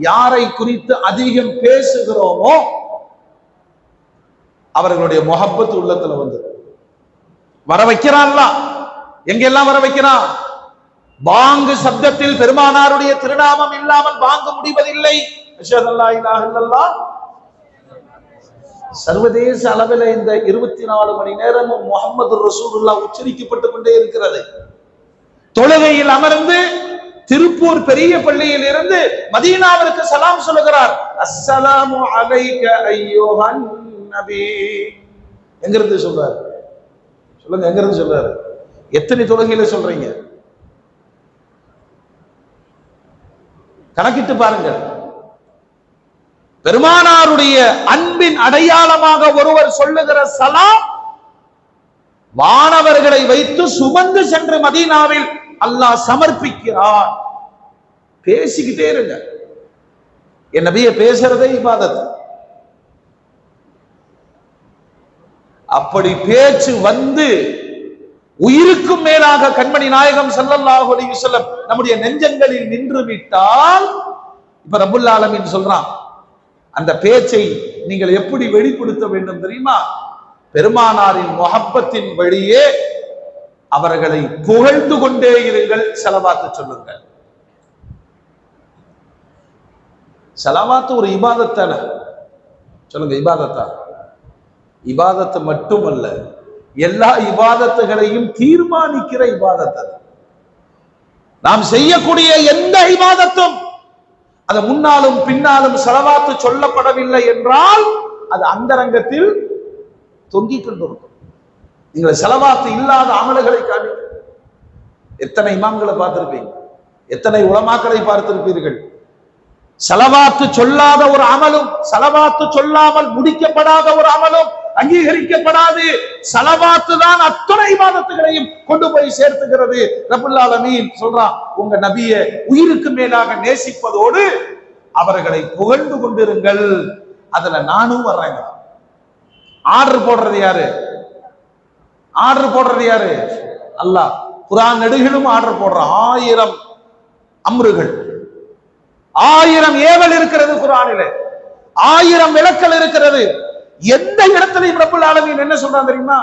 யாரை குறித்து அதிகம் பேசுகிறோமோ அவர்களுடைய முஹப்பத் உள்ளத்துல வந்து வர வைக்கிறான். எங்கெல்லாம் வர வைக்கிறான்? பாங்கு சப்தத்தில் பெருமானாருடைய திருநாமம் இல்லாமல் பாங்கு முடிவதில்லை. அஷ்ஹது அல்லா இலாஹ இல்லல்லாஹ். சர்வதேச அளவில் இந்த 24 மணி நேரமும் முஹம்மது ரசூலுல்லாஹ் உச்சரிக்கப்பட்டு கொண்டே இருக்கிறது. தொழுகையில் அமர்ந்து திருப்பூர் பெரிய பள்ளியில் இருந்து மதீனாவிற்கு சலாம் சொல்லுகிறார், அஸ்ஸலாமு அலைக அய்யுஹன் நபி. எங்கிருந்து சொல்றாரு? சொல்லுங்க, எங்கிருந்து சொல்றாரு? எத்தனை தொழுகையில சொல்றீங்க? கணக்கிட்டு பாருங்க. பெருமானாருடைய அன்பின் அடையாளமாக ஒருவர் சொல்லுகிற சலாம், வானவர்களை வைத்து சுமந்து சென்று மதீனாவில் அல்லாஹ் சமர்ப்பிக்கிறார். பேசிக்கிட்டே இருங்க. என் நபியை பேசுறதே இபாதத். அப்படி பேச்சு வந்து உயிருக்கும் மேலாக கண்மணி நாயகம் ஸல்லல்லாஹு அலைஹி வஸல்லம் நம்முடைய நெஞ்சங்களில் நின்று விட்டால், இப்ப ரப்புல் ஆலமீன் சொல்றான், அந்த பேச்சை நீங்கள் எப்படி வெளிப்படுத்த வேண்டும் தெரியுமா? பெருமானாரின் முஹப்பத்தின் வழியே அவர்களை புகழ்ந்து கொண்டே இருங்கள், ஸலவாத்து சொல்லுங்கள். ஸலவாத்து ஒரு இபாதத் தானே? சொல்லுங்க, இபாதத்தா? இபாதத்து மட்டுமல்ல, எல்லா இபாதத்துகளையும் தீர்மானிக்கிற இபாதத் அது. நாம் செய்யக்கூடிய எந்த இபாதத்தும் அது முன்னாலும் பின்னாலும் ஸலவாத்து சொல்லப்படவில்லை என்றால் அது அந்தரங்கத்தில் தொங்கிக் கொண்டிருக்கும். நீங்கள் ஸலவாத்து இல்லாத அமல்களை காண்பீங்க. எத்தனை இமாம்களை பார்த்திருப்பீங்க, எத்தனை உலமாக்களை பார்த்திருப்பீர்கள். ஸலவாத்து சொல்லாத ஒரு அமலும், ஸலவாத்து சொல்லாமல் முடிக்கப்படாத ஒரு அமலும் அங்கீகரிக்கப்படாது. ஸலவாத்து தான் அத்தனை இபாதத்துகளையும் கொண்டு போய் சேர்த்துகிறது. ரப்புல் ஆலமீன் சொல்றான், உங்க நபியை உயிருக்கு மேலாக நேசிப்பதோடு அவர்களை புகழ்ந்து கொண்டிருங்கள். அதுல நானும் வர்றேங்க. ஆர்டர் போடுறது யாரு? ஆர்டர் போடுறது யாரு? அல்லாஹ். குர்ஆன் நெடுகிலும் ஆர்டர் போடுறான். 1000 அம்ருகள், 1000 ஏவல் இருக்கிறது குர்ஆனிலே, 1000 விளக்கல் இருக்கிறது. எந்த இடத்திலையும் ரப்புல் ஆலமீன் என்ன சொல்றான் தெரியுமா?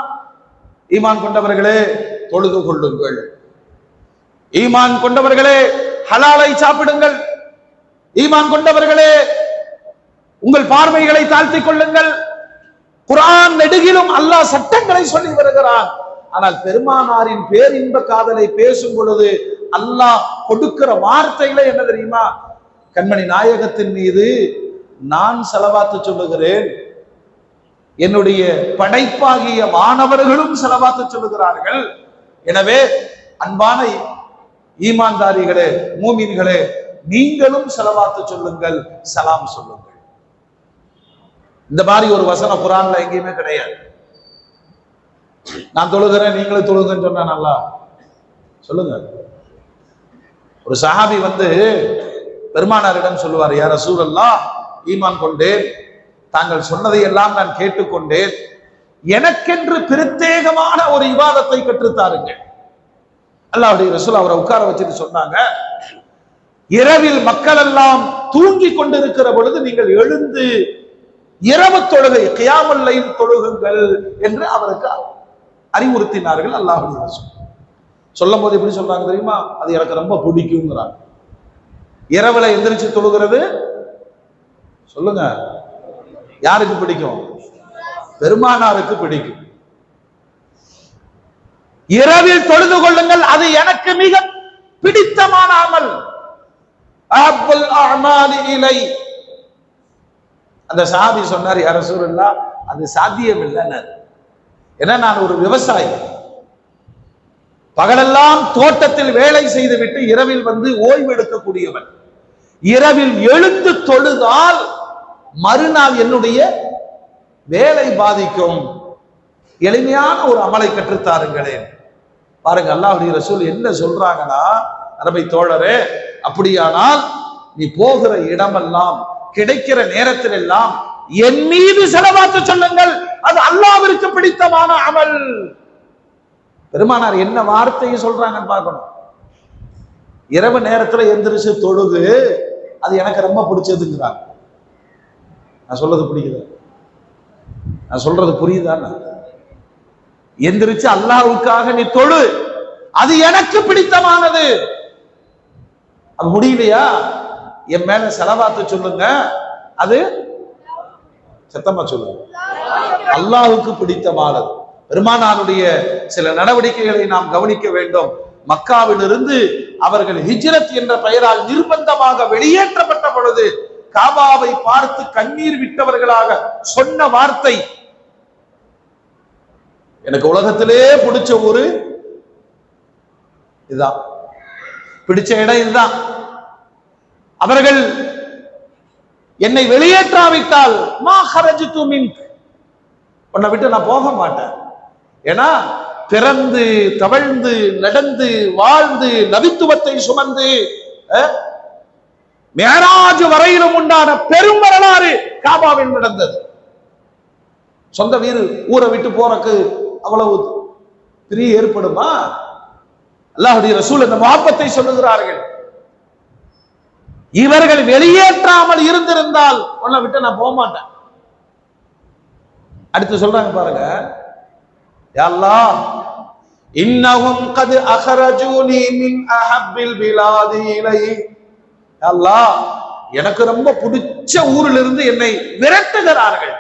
ஈமான் கொண்டவர்களே தொழுது கொள்ளுங்கள், ஈமான் கொண்டவர்களே ஹலாலை சாப்பிடுங்கள், ஈமான் கொண்டவர்களே உங்கள் பார்வைகளை தாழ்த்திக் கொள்ளுங்கள். குர்ஆன் நெடுகிலும் அல்லாஹ் சட்டங்களை சொல்லி வருகிறான். ஆனால் பெருமானாரின் பேரின்ப காதலை பேசும் பொழுது அல்லாஹ் கொடுக்கிற வார்த்தைகளே என்ன தெரியுமா? கண்மணி நாயகத்தின் மீது நான் ஸலவாத்து சொல்லுகிறேன், என்னுடைய படைப்பாகிய மாணவர்களும் ஸலவாத்து சொல்லுகிறார்கள். எனவே அன்பான ஈமான்தாரிகளே, மூமின்களே, நீங்களும் ஸலவாத்து சொல்லுங்கள், சலாம் சொல்லுங்கள். இந்த மாதிரி ஒரு வசனம் குர்ஆன்ல எங்கேயுமே கிடையாது. நான் தொழுகிறேன் நீங்களும் தொழுங்கன்னு சொன்னா நல்லா சொல்லுங்க. ஒரு சஹாபி வந்து பெருமானாரிடம் சொல்லுவார், யா ரசூலல்லாஹ், ஈமான் கொண்டேன், தாங்கள் சொன்னதை எல்லாம் நான் கேட்டுக்கொண்டேன், எனக்கென்று பிரத்யேகமான ஒரு இபாதத்தை கற்றுத்தாருங்க. அல்லாஹ்வுடைய ரசூல் அவரை உட்கார வச்சுட்டு சொன்னாங்க, இரவில் மக்கள் எல்லாம் தூங்கி கொண்டிருக்கிற பொழுது நீங்கள் எழுந்து இரவு தொழுகை கியாமுல் லைல் தொழுகுங்கள் என்று அவருக்கு அறிவுறுத்தினார்கள். அல்லாஹ்வுடைய ரசூல் சொல்லும் போது எப்படி சொல்றாங்க தெரியுமா? அது எனக்கு ரொம்ப பிடிக்கும்ங்கிறாங்க. இரவுல எந்திரிச்சு தொழுகிறது சொல்லுங்க யாருக்கு பிடிக்கும்? பெருமானாருக்கு பிடிக்கும். இரவில் தொழுது கொள்ளுங்கள், அது எனக்கு மிக பிடித்தமான அமல். அஹ்புல் அஅமாலி இலை. அந்த சஹாபி சொன்னார், யா ரசூலல்லாஹ், அது சாத்தியம் இல்லைன்னார். ஏன்னா நான் ஒரு விவசாயி, பகலெல்லாம் தோட்டத்தில் வேலை செய்துவிட்டு இரவில் வந்து ஓய்வு எடுக்கக்கூடியவன். இரவில் எழுந்து தொழுதால் மறுநாள் என்னுடைய வேலை பாதிக்கும். எளிமையான ஒரு அமலை கற்றுத்தாருங்களேன். பாருங்க, அல்லாஹ்வுடைய ரசூல் என்ன சொல்றாங்கன்னா, அரபை தோழரே, அப்படியானால் நீ போகிற இடமெல்லாம் கிடைக்கிற நேரத்தில் எல்லாம் என் மீது ஸலவாத்து சொல்லுங்கள், அது அல்லாஹ்விற்கு பிடித்தமான அமல். பெருமானார் என்ன வார்த்தையை சொல்றாங்கன்னு பார்க்கணும். இரவு நேரத்துல எந்திரிச்சு தொழுது, அது எனக்கு ரொம்ப பிடிச்சதுங்கிறாங்க. நான் சொல்றது புரியுது? நான் சொல்றது புரியுதான்னு? எந்திரிச்சு அல்லாஹ்வுக்காக நீ தொழு, அது எனக்கு பிடித்தமானது. அது முடியலையா, என் மேல ஸலவாத்து சொல்லுங்க, அது சத்தமா சொல்லுங்க, அல்லாஹ்வுக்கு பிடித்தமானது. பெருமானாருடைய சில நடவடிக்கைகளை நாம் கவனிக்க வேண்டும். மக்காவிலிருந்து அவர்கள் ஹிஜ்ரத் என்ற பெயரால் நிர்பந்தமாக வெளியேற்றப்பட்ட பொழுது காபாவை பார்த்து கண்ணீர் விட்டவர்களாக சொன்ன வார்த்தை, எனக்கு உலகத்திலே பிடிச்ச ஊரு இதுதான், பிடிச்ச இடம் இதுதான். அவர்கள் என்னை வெளியேற்றாவிட்டால் மா ஹரஜ்து மின்க், உன்னை விட்டு நான் போக மாட்டேன். ஏன்னா பிறந்து தவழ்ந்து நடந்து வாழ்ந்து நபித்துவத்தை சுமந்து மேராஜ் வரையிலும் உண்டான பெரும் வரலாறு காபாவில் நடந்தது. சொந்த வீடு ஊரை விட்டு போறக்கு அவ்வளவு பிரிய ஏற்படுமா? அல்லாஹ்வுடைய ரசூல் அந்த முஹப்பத்தை சொல்லுகிறார்கள். இவர்கள் வெளியேற்றாமல் இருந்திருந்தால் உன்னை விட்டு நான் போக மாட்டேன். அடுத்து சொல்றாங்க பாருங்க, யா அல்லாஹ், இன்னஹும் கத் அக்ரஜூனி மின் அஹப்பில் பிலாதி இலை. யா அல்லாஹ், எனக்கு ரொம்ப பிடிச்ச ஊரில் இருந்து என்னை விரட்டுகிறார்கள்.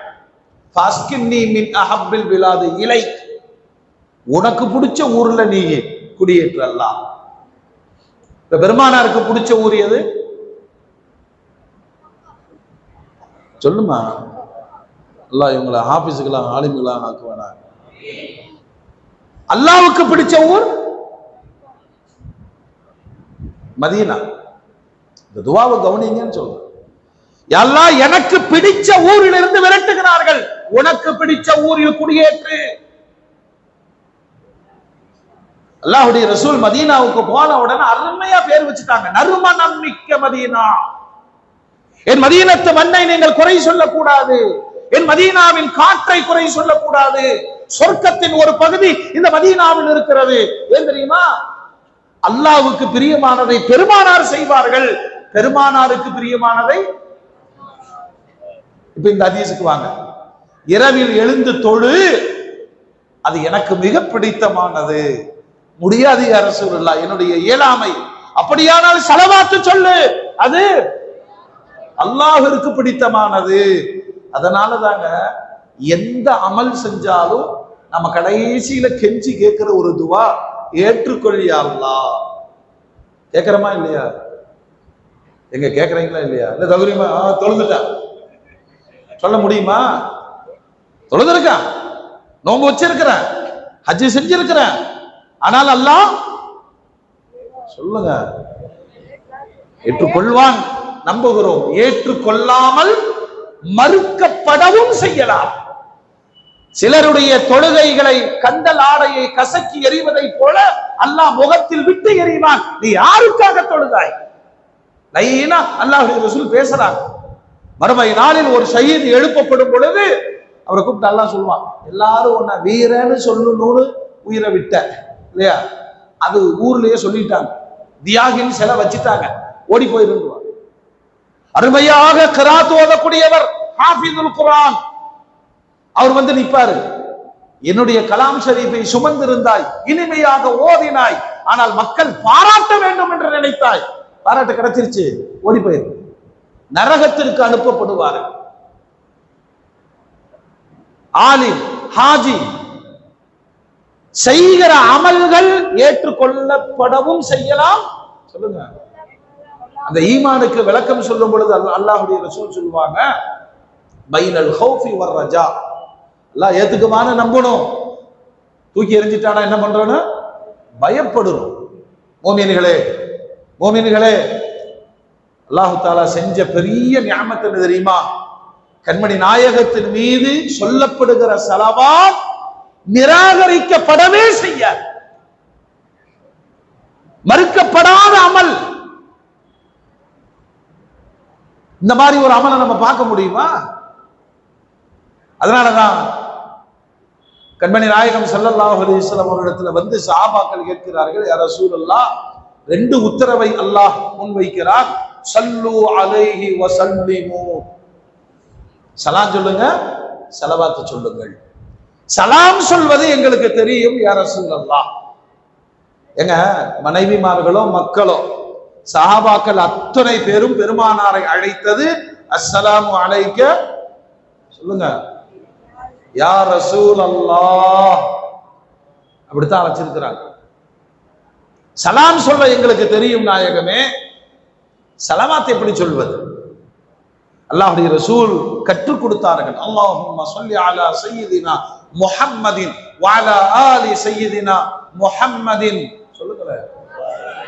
ஃபாஸ்கின்னி மின் அஹப்பில் பிலாதி இலை, உனக்கு பிடிச்ச ஊர்ல நீ குடியேற்று. அல்லாஹ் இப்ப பெருமானாருக்கு பிடிச்ச ஊர் எது சொல்லுமா? அல்லாஹ் இவங்களை ஹாஃபிஸுக்கெல்லாம் ஆலிம்களாம் ஆக்குவானா? அல்லாஹ்வுக்கு பிடிச்ச ஊர் மதீனா. இந்த துவாவை கவனிங்கன்னு சொல்றேன். யா அல்லாஹ் எனக்கு பிடிச்ச ஊரில் இருந்து விரட்டுகிறார்கள், உனக்கு பிடிச்ச ஊரில் குடியேற்று. அல்லாஹ்வுடைய ரசூல் மதீனாவுக்கு போன உடனே அருமையா பேர் வச்சுட்டாங்க, நறுமணம் மிக்க மதீனா. என் மதீனத்து மண்ணை நீங்கள் குறை சொல்லக்கூடாது, என் மதீனாவின் காற்றை குறை சொல்லக்கூடாது. சொர்க்கத்தின் ஒரு பகுதி இந்த மதீனாவில் இருக்கிறது. ஏன் தெரியுமா? அல்லாஹ்வுக்கு பிரியமானதை பெருமானார் செய்வார்கள், பெருமானாருக்கு பிரியமானதை. இப்ப இந்த ஹதீஸுக்கு வாங்க. இரவில் எழுந்து தொழு, அது எனக்கு மிக பிடித்தமானது. முடியாது யா ரசூலுல்லாஹ், என்னுடைய இயலாமை. அப்படியானால் ஸலவாத்து சொல்லு, அது அல்லாஹ்விற்கு பிடித்தமானது. அதனால தாங்க எந்த அமல் செஞ்சாலும் நம்ம கடைசியில கெஞ்சி கேட்கிற ஒரு துவா, ஏற்றுக்கொள்ளியா அல்லாஹ். கேட்கிறோமா இல்லையா? எங்க கேட்கறீங்களா இல்லையா? இல்ல தகுதிமா தொழுதுட்டேன் சொல்ல முடியுமா? தொழுதுருக்கேன், நோன்பு வச்சிருக்கிறேன், ஹஜ்ஜி செஞ்சிருக்கிறேன், ஆனால் அல்லாஹ் சொல்லுங்க ஏற்றுக்கொள்வான் நம்புகிறோம். ஏற்றுக்கொள்ளாமல் மறுக்கப்படவும் செய்யலாம். சிலருடைய தொழுகைகளை கண்டல் ஆடையை கசக்கி எறிவதை போல அல்லாஹ் முகத்தில் விட்டு எறிவான். நீ யாருக்காக தொழுதாய்? லைனா அல்லாஹ்வுடைய ரசூல் பேசுறாங்க. மறுமை நாளில் ஒரு ஷஹீத் எழுப்பப்படும் பொழுது அவரை கூப்பிட்டு அல்லாஹ் சொல்லுவான், எல்லாரும் உன்னை வீரன்னு சொல்லணும்னு உயிரை விட்ட இல்லையா? அது ஊர்லயே சொல்லிட்டாங்க, தியாகின்னு சில வச்சுட்டாங்க, ஓடி போயிருந்துவார். அருமையாக கிராத் ஓதக்கூடியவர் ஹாஃபிதுல் குர்ஆன், அவர் வந்து நிற்பாரு. என்னுடைய கலாம் ஷரீஃபை சுமந்திருந்தாய், இனிமையாக ஓதினாய், ஆனால் மக்கள் பாராட்ட வேண்டும் என்று நினைத்தாய், பாராட்டு கிடைச்சிருச்சு, ஓடி போயிரு. நரகத்திற்கு அனுப்பப்படுவார். ஆலிம் ஹாஜி செய்கிற அமல்கள் ஏற்றுக்கொள்ளப்படவும் செய்யலாம். சொல்லுங்க, அந்த ஈமானுக்கு விளக்கம் சொல்லும் பொழுது அல்லாஹ்வுடைய ரசூல் சொல்லுவாங்க, பைனல் ஹௌஃபி வர் ரஜா. அல்லாஹ் ஏத்துக்குமான்னு நம்பணும், தூக்கி எறிஞ்சிட்டானா என்ன பண்றோன்னு பயப்படணும். மோமின்களே மோமின்களே, அல்லாஹு தாலா செஞ்ச பெரிய நியாமத் என்ன தெரியுமா? கண்மணி நாயகத்தின் மீது சொல்லப்படுகிற ஸலவாத் நிராகரிக்கப்படவே செய்ய, மறுக்கப்படாத அமல். இந்த மாதிரி ஒரு அமலை நம்ம பார்க்க முடியுமா? அதனாலதான் கண்மணி நாயகம் ஸல்லல்லாஹு அலைஹி வஸல்லம் அவர்களிடத்துல வந்து சஹாபாக்கள் கேட்கிறார்கள், யா ரசூலல்லாஹ், ரெண்டு உத்தரவை அல்லாஹ் முன்வைக்கிறார். ஸல்லு அலைஹி வஸல்லிமு, சலாம் சொல்லுங்க, ஸலவாத் சொல்லுங்கள். சலாம் சொல்வது எங்களுக்கு தெரியும் யா ரசூலல்லாஹ். எங்க மனைவிமார்களோ மக்களோ சஹாபாக்கள் அத்தனை பேரும் பெருமானாரை அழைத்தது அஸ்ஸலாமு அலைக்க சொல்லுங்க யா ரசூலல்லாஹ், அப்படித்தான் அழைச்சிருக்கிறாங்க. சலாம் சொல்ல எங்களுக்கு தெரியும் நாயகமே, சலவாத் எப்படி சொல்வது? அல்லாஹ்வுடைய ரசூல் கற்றுக் கொடுத்தார்கள். அல்லாஹும்ம ஸல்லி அலா சய்யிதினா முஹம்மதின் வ அலா ஆலி சய்யிதினா முஹம்மதின், சொல்லுங்க,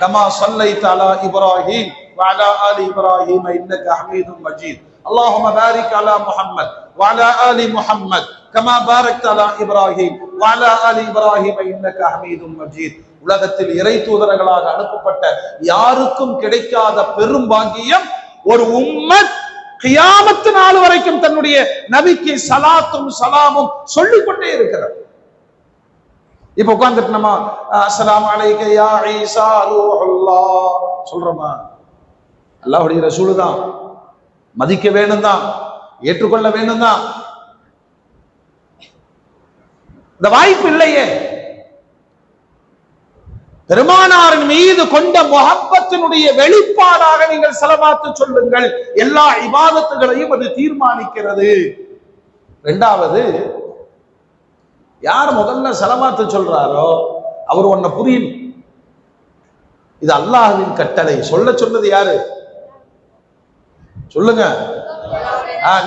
கமா ஸல்லைத அலா இப்ராஹீம் வ அலா ஆலி இப்ராஹீம் இன்னக ஹமீதும் மஜீத். அல்லாஹும்ம பாரிக் அலா முஹம்மத் வ அலா ஆலி முஹம்மத் கமா பாரக்த அலா இப்ராஹீம் வ அலா ஆலி இப்ராஹீம் இன்னக ஹமீதும் மஜீத். உலகத்தில் இறை தூதர்களாக அனுப்பப்பட்ட யாருக்கும் கிடைக்காத பெரும் பாக்கியம் ஒரு உம்மத் கியாமத்து நாள் வரைக்கும் தன்னுடைய நபிக்கு சலாத்தும் சலாமும் சொல்லிக் கொண்டே இருக்கிறது. இப்ப உட்கார்ந்துட்டு நம்ம அஸ்ஸலாமு அலைக்க யா ஈசா ரூஹுல்லாஹ் சொல்றோமா? அல்லாஹ்வுடைய ரசூல் தான், மதிக்க வேண்டும் தான், ஏற்றுக்கொள்ள வேண்டும் தான். இந்த வாய்ப்பு இல்லையே. பெருமானாரின் மீது கொண்ட முஹப்பத்தினுடைய வெளிப்பாடாக நீங்கள் ஸலவாத்து சொல்லுங்கள். எல்லா இபாதத்துகளையும் அது தீர்மானிக்கிறது. இரண்டாவது, யார் முதல்ல ஸலவாத்து சொல்றாரோ அவர் ஒன்ன புரியணும். இது அல்லாஹ்வின் கட்டளை. சொன்னது யாரு சொல்லுங்க.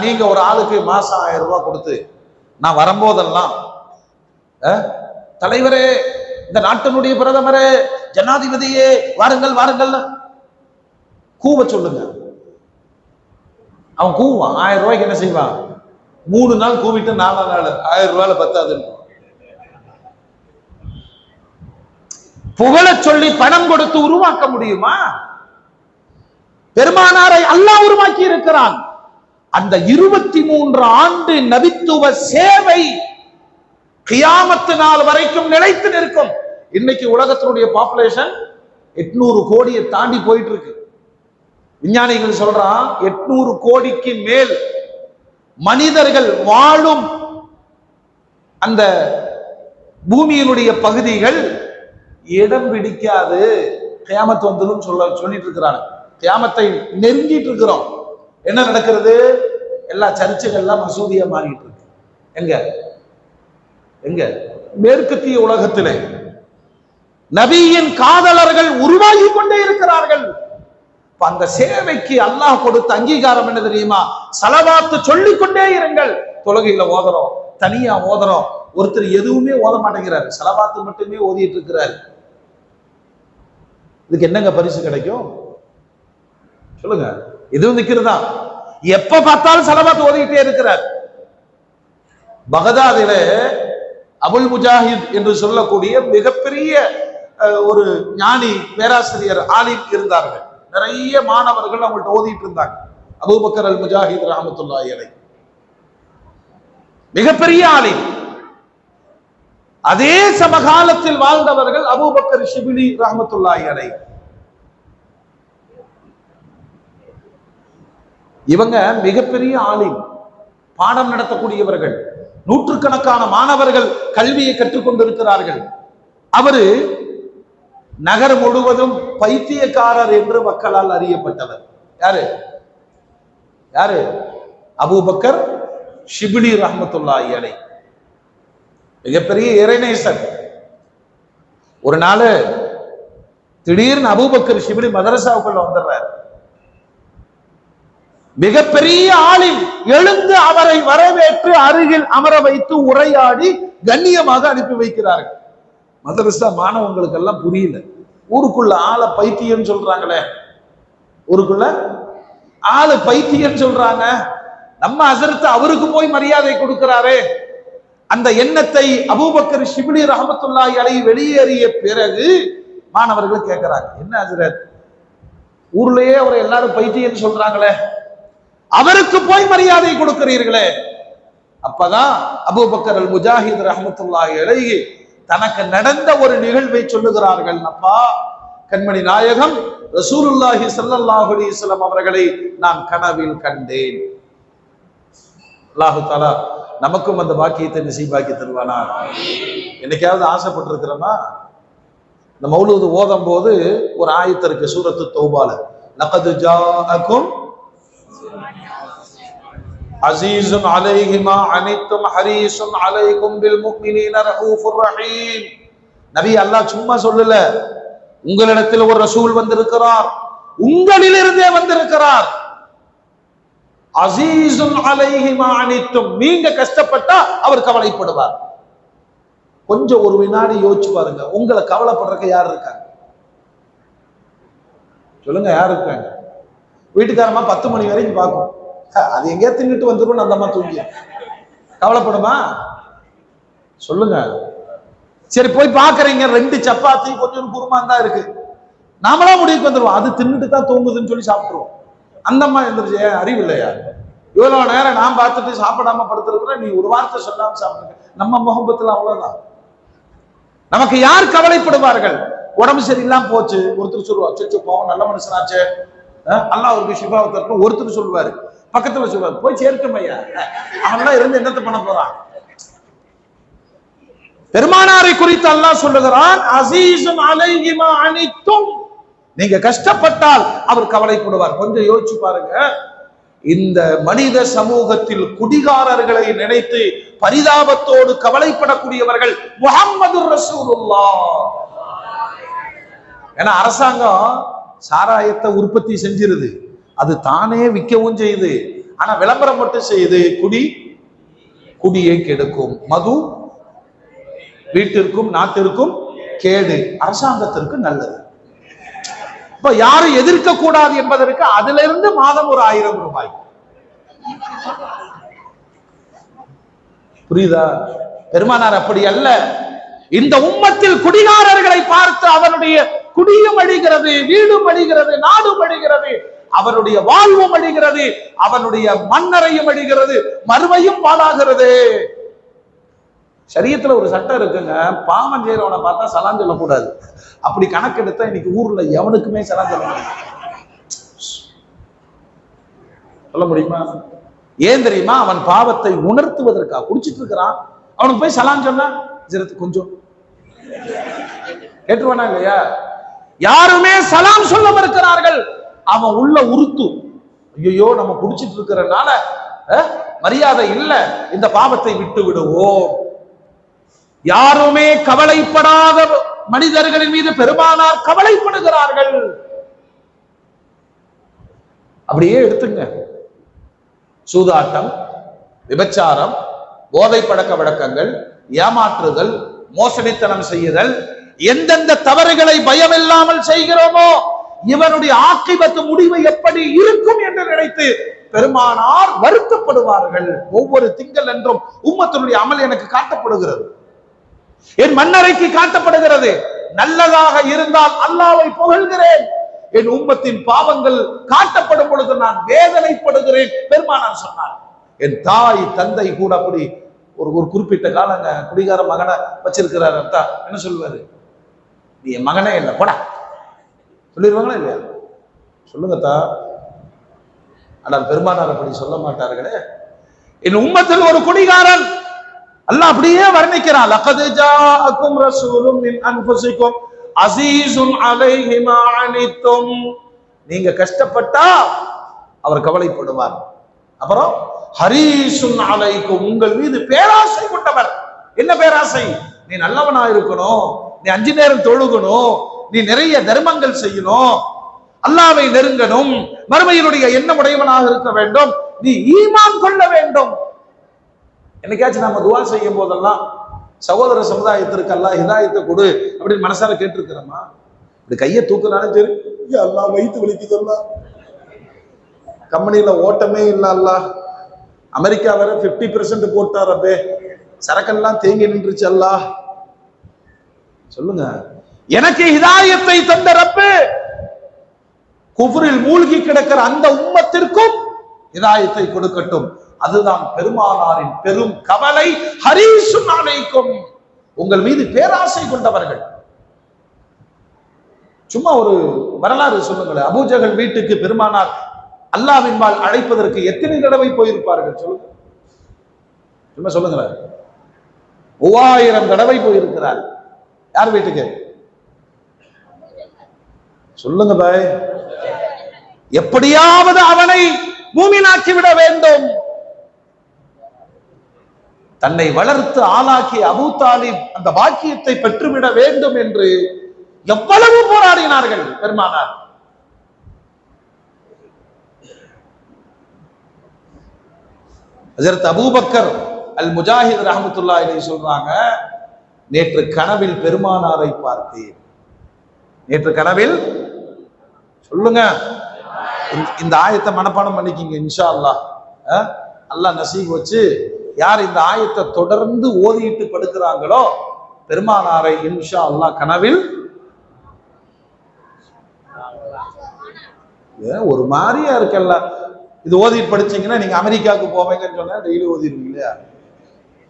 நீங்க ஒரு ஆளுக்கு மாசம் 1000 ரூபாய் கொடுத்து நான் வரும்போதெல்லாம் தலைவரே, இந்த நாட்டினுடைய பிரதமரே, ஜனாதிபதியே, வாருங்கள் வாருங்கள் கூவ சொல்லுங்க. அவன் கூவான். 1000 ரூபாய்க்கு என்ன செய்வான்? 3 நாள் கூவிட்டு 4 நாள் 1000 ரூபாயில பத்தாது. புகழ சொல்லி பணம் கொடுத்து உருவாக்க முடியுமா? பெருமானாரை அல்லாஹ் உருவாக்கி இருக்கிறான். அந்த 23 ஆண்டு நபித்துவ சேவை கியாமத்து நாள் வரைக்கும் நிலைத்து நிற்கும். இன்னைக்கு உலகத்தினுடைய பாப்புலேஷன் 800 கோடியை தாண்டி போயிட்டு இருக்கு. விஞ்ஞானிகள் சொல்றான் 800 கோடிக்கு மேல் மனிதர்கள் வாழும் அந்த பூமியினுடைய பகுதிகள் இடம் பிடிக்காது, கியாமத்து வந்துடும் சொல்லிட்டு இருக்கிறாங்க. கியாமத்தை நெருங்கிட்டு இருக்கிறோம். என்ன நடக்கிறது? எல்லா சர்ச்சுகள்லாம் மசூதியா மாறிட்டு இருக்கு. எங்க எங்க மேற்கத்திய உலகத்திலே நபியின் காதலர்கள் உருவாகி கொண்டே இருக்கிறார்கள். அந்த சேவைக்கு அல்லாஹ் கொடுத்த அங்கீகாரம் என்ன தெரியுமா? ஸலவாத்து சொல்லிக் கொண்டே இருங்கள். தொழுகையில ஓதுறோம், தனியா ஓதுறோம். ஒருத்தர் எதுவுமே ஓத மாட்டேங்கிறார், ஸலவாத்து மட்டுமே ஓதிட்டு இருக்கிறார். இதுக்கு என்னங்க பரிசு கிடைக்கும் சொல்லுங்க? எதுவும் நிக்கிறதா? எப்ப பார்த்தாலும் ஸலவாத் ஓதிட்டே இருக்கிறார். பகதாதில அபுல் முஜாஹித் என்று சொல்லக்கூடிய மிகப்பெரிய ஒரு ஞானி, பேராசிரியர், ஆலிம் இருந்தார்கள். நிறைய மாணவர்கள் அவங்கள்ட்ட ஓதிட்டு இருந்தாங்க. அபூபக்கர் அல் முஜாஹித் ரஹ்மத்துல்லாஹி அலைஹி மிகப்பெரிய ஆலிம். அதே சமகாலத்தில் வாழ்ந்தவர்கள் அபூபக்கர் ஷிபிலி ரஹ்மத்துல்லாஹி அலைஹி. இவங்க மிகப்பெரிய ஆலிம், பாடம் நடத்தக்கூடியவர்கள். நூற்றுக்கணக்கான மாணவர்கள் கல்வியை கற்றுக்கொண்டிருக்கிறார்கள். அவரு நகர் முழுவதும் பைத்தியக்காரர் என்று மக்களால் அறியப்பட்டவர். யாரு யாரு? அபூபக்கர் ஷிபிலி ரஹ்மத்துல்லாஹி அலைஹி. மிகப்பெரிய இறைநேசர். ஒரு நாள் திடீர்னு அபூபக்கர் ஷிபிலி மதரசாவுக்குள்ள வந்துடுறார். மிகப்பெரிய ஆளில் எழுந்து அவரை வரவேற்று அருகில் அமர வைத்து உரையாடி கண்ணியமாக அனுப்பி வைக்கிறார்கள். மதரசா மாணவங்களுக்கு எல்லாம் புரியல. ஊருக்குள்ள ஆளை பைத்தியம் சொல்றாங்களே, ஊருக்குள்ள ஆளு பைத்தியம் சொல்றாங்க, நம்ம ஹஸரத் அவருக்கு போய் மரியாதை கொடுக்கிறாரே. அந்த எண்ணத்தை அபூபக்கர் ஷிபிலி ரஹ்மத்துல்லாஹி அலைஹி வெளியேறிய பிறகு மாணவர்கள் கேட்கிறாங்க, என்ன ஹஸரத், ஊர்லயே அவரை எல்லாரும் பைத்தியம் சொல்றாங்களே, அவருக்கு போய் மரியாதை கொடுக்கிறீர்களே. அப்பதான் அபூபக்கர் அல் முஜாஹித் ரஹ்மத்துல்லாஹி அலைஹி தனக்கு நடந்த ஒரு நிகழ்வை சொல்லுகிறார்கள். அப்பா, கண்மணி நாயகம் ரசூலுல்லாஹி ஸல்லல்லாஹு அலைஹி வஸல்லம் அவர்களை நான் கனவில் கண்டேன். அல்லாஹ் தஆலா நமக்கும் அந்த பாக்கியத்தை நசீபாக்கி தருவானா. என்னைக்காவது ஆசைப்பட்டிருக்கிறோமா? இந்த மௌலூது ஓதும் போது ஒரு ஆயத்து இருக்கு சூரத்து தௌபால, லகத் ஜாஅக்கும் அஸீஸுன் அலைஹி மா அனித்தும் ஹரீஸுன் அலைக்கும் பில் முஃமினீன ரഊஃபுர் ரஹீம். நபி அல்லாஹ் சும்மா சொல்லல, உங்களிடத்தில் ஒரு ரசூல் வந்திருக்கிறார், உங்களிலிருந்தே வந்திருக்கிறார். அஸீஸுன் அலைஹி மா அனித்தும், நீங்க கஷ்டப்பட்டா அவர் கவலைப்படுவார். கொஞ்சம் ஒரு வினாடி யோசிச்சு பாருங்க, உங்களை கவலைப்படுறதுக்கு யார் இருக்காங்க சொல்லுங்க? யார் இருக்காங்க? வீட்டுக்காரமா 10 மணி வரைக்கும் பார்க்கும், அது எங்கேயா தின்னுட்டு வந்துடும், அந்த அம்மா தூங்கி கவலைப்படுமா சொல்லுங்க? சரி, போய் பாக்குறீங்க, 2 சப்பாத்தி கொஞ்சம் குருமா தான் இருக்கு, நாமளா முடிவுக்கு வந்துடுவோம், அது தின்னுட்டு தான் தூங்குதுன்னு சொல்லி சாப்பிட்டுருவோம். அந்த அம்மா எந்திரிச்சு, அறிவு இல்லையா? இவ்வளவு நேரம் நான் பார்த்துட்டு சாப்பிடாம படுத்திருக்கிறேன், நீ ஒரு வார்த்தை சொல்லாம சாப்பிடுங்க. நம்ம முகப்பத்துல அவ்வளவுதான். நமக்கு யார் கவலைப்படுவார்கள்? உடம்பு சரியில்லாம போச்சு, ஒருத்தர் சொல்லுவா, சொச்சு போவோம், நல்ல மனுஷனாச்சு, அல்லாஹ் அவருக்கு ஷிஃபாவை தரணும், ஒருத்தர் சொல்லுவாரு, பக்கத்துல சொல்லுவாரு, போய் சேர்க்கும் ஐயா, அவன்லாம் இருந்து என்னத்தை பண்ண போறான்? பெருமானாரை குறித்து அல்லாஹ் சொல்லுகிறான், அஸீஸுன் அலைஹி மா அனித்தும், நீங்க கஷ்டப்பட்டால் அவர் கவலைப்படுவார். கொஞ்சம் யோசிச்சு பாருங்க, இந்த மனித சமூகத்தில் குடிகாரர்களை நினைத்து பரிதாபத்தோடு கவலைப்படக்கூடியவர்கள் முஹம்மது ரசூலுல்லாஹ். ஏன்னா அரசாங்கம் சாராயத்தை உற்பத்தி செஞ்சிருது, அது தானே விற்கவும் செய்யுது. ஆனா விளம்பரம் மட்டும் செய்யுது. குடியை கெடுக்கும், மது வீட்டிற்கும் நாட்டிற்கும் கேடு, அரசாங்கத்திற்கு நல்லது. இப்ப யாரும் எதிர்க்க கூடாது என்பதற்கு அதுல இருந்து மாதம் ஒரு 1000 ரூபாய். புரியுதா? பெருமானார் அப்படி அல்ல. இந்த உம்மத்தில் குடிகாரர்களை பார்த்து அவனுடைய குடியும் அழிகிறது, வீடும் அழிகிறது, நாடும் அழிகிறது, அவனுடைய வாழ்வும் அழிகிறது, அவனுடைய மண்ணறையும் அழிகிறது, மறுமையும் பாழாகிறது. சரியத்துல ஒரு சட்டம் இருக்குங்க, பாவம் செய்யறவனை பார்த்தா சலான் சொல்லக்கூடாது. அப்படி கணக்கெடுத்தா இன்னைக்கு ஊர்ல எவனுக்குமே சலான் சொல்ல முடியுமா? ஏன் தெரியுமா? அவன் பாவத்தை உணர்த்துவதற்காக குடிச்சிட்டு இருக்கிறான். அவனுக்கு போய் சலான் சொன்னா கொஞ்சம் ஏற்றுவானா இல்லையா? யாருமே சலாம் சொல்ல மறுக்கிறார்கள். அவன் உள்ள உறுத்து, ஐயோ நம்ம குடிச்சிட்டு இருக்கிறனால மரியாதை இல்ல, இந்த பாவத்தை விட்டு விடுவோம். யாருமே கவலைப்படாத மனிதர்களின் மீது பெருமானார் கவலைப்படுகிறார்கள். அப்படியே எடுத்துங்க. சூதாட்டம், விபச்சாரம், போதை பழக்க வழக்கங்கள், ஏமாற்றுதல், மோசடித்தனம் செய்யுதல், எந்தெந்த தவறுகளை பயமில்லாமல் செய்கிறோமோ இவனுடைய ஆக்கிபத்து முடிவு எப்படி இருக்கும் என்று நினைத்து பெருமானார் வருத்தப்படுவார்கள். ஒவ்வொரு திங்கள் என்றும் உம்மத்தினுடைய அமல் எனக்கு காட்டப்படுகிறது, என் மன்னரைக்கு காட்டப்படுகிறது. நல்லதாக இருந்தால் அல்லாஹ்வை புகழ்கிறேன், என் உம்மத்தின் பாவங்கள் காட்டப்படும் பொழுது நான் வேதனைப்படுகிறேன். பெருமானார் சொன்னார். என் தாய் தந்தை கூட அப்படி ஒரு குறிப்பிட்ட காலங்க குடிகார மகனை வச்சிருக்கிறார். என்ன சொல்லுவாரு? நீ என் மகனே இல்லை போட சொல்லிடுவாங்களா இல்லையா? சொல்லுங்கத்தா. ஆனால் பெருமானார் அப்படி சொல்ல மாட்டார்களே. என் உம்மத்தில் ஒரு குடிகாரன், அல்லாஹ் அப்படியே வர்ணிக்கிறான். லகத் ஜாஅக்கும் ரசூலும் மின் அன்ஃபுசிக்கும் அஸீஸுன் அலைஹி மா அனித்தும். நீங்க கஷ்டப்பட்டா அவர் கவலைப்படுவார். அப்புறம் ஹரீசுன் அலைக்கும், உங்கள் மீது பேராசை கொண்டவர். என்ன பேராசை? நீ நல்லவனா இருக்கணும், நீ 5 நேரம் தொழுகணும், நீ நிறைய தர்மங்கள் செய்யணும், அல்லாஹ்வை நெருங்கணும், மறுமையினுடைய எண்ணமுடையவனாக இருக்க வேண்டும், நீ ஈமான் கொள்ள வேண்டும். என்னைக்காச்சும் நம்ம துவா செய்யும் போதெல்லாம் சகோதர சமுதாயத்திற்கு அல்லாஹ் ஹிதாயத்தை கொடு அப்படின்னு மனசார கேட்டிருக்கிறோமா? இப்படி கையை தூக்குனாலும் சரி, அல்லாஹ் வயிற்று வலிக்குதல்லா, கம்பெனியில ஓட்டமே இல்ல, அல்லாஹ் அமெரிக்கா வேற 50% போட்டார், அப்பே சரக்கெல்லாம் தேங்கி நின்றுச்சு, அல்லாஹ் சொல்லுங்க. எனக்கு ஹிதாயத்தை தந்த ரப்பு குஃப்ரில் மூழ்கி கிடக்கிற அந்த உம்மத்திற்கும் ஹிதாயத்தை கொடுக்கட்டும். அதுதான் பெருமானாரின் பெரும் கவலை. ஹரீசுன் அலைக்கும், உங்கள் மீது பேராசை கொண்டவர்கள். சும்மா ஒரு வரலாறு சொல்லுங்களேன். அபூஜஹல் வீட்டுக்கு பெருமானார் அல்லாஹ்வின்பால் அழைப்பதற்கு எத்தனை தடவை போயிருப்பார்கள் சொல்லுங்க? சும்மா சொல்லுங்களேன். 3000 தடவை போயிருக்கிறார். யார் வீட்டுக்கு? சொல்லுங்க பாய். எப்படியாவது அவனை மூமினாக்கி விட வேண்டும். தன்னை வளர்த்து ஆளாக்கி அபூ தாலிப் அந்த பாக்கியத்தை பெற்றுவிட வேண்டும் என்று எவ்வளவு போராடினார்கள் பெருமானார். ஹஜ்ரத் அபூபக்கர் அல் முஜாஹித் ரஹ்மத்துல்லாஹி அலைஹி சொல்றாங்க, நேற்று கனவில் பெருமானாரை பார்த்தேன். நேற்று கனவில், சொல்லுங்க, இந்த ஆயத்தை மனப்பாடம் பண்ணிக்கிங்க இன்ஷா அல்லாஹ். அல்லாஹ் நசீப் வச்சு யார் இந்த ஆயத்தை தொடர்ந்து ஓதிட்டு படுக்கிறாங்களோ பெருமானாரை இன்ஷா அல்லாஹ் கனவில். ஒரு மாதிரியா இருக்கல்ல, இது ஓதிட்டு படிச்சீங்கன்னா நீங்க அமெரிக்காவுக்கு போவீங்கன்னு சொன்னா டெய்லி ஓதிடுவீங்க இல்லையா?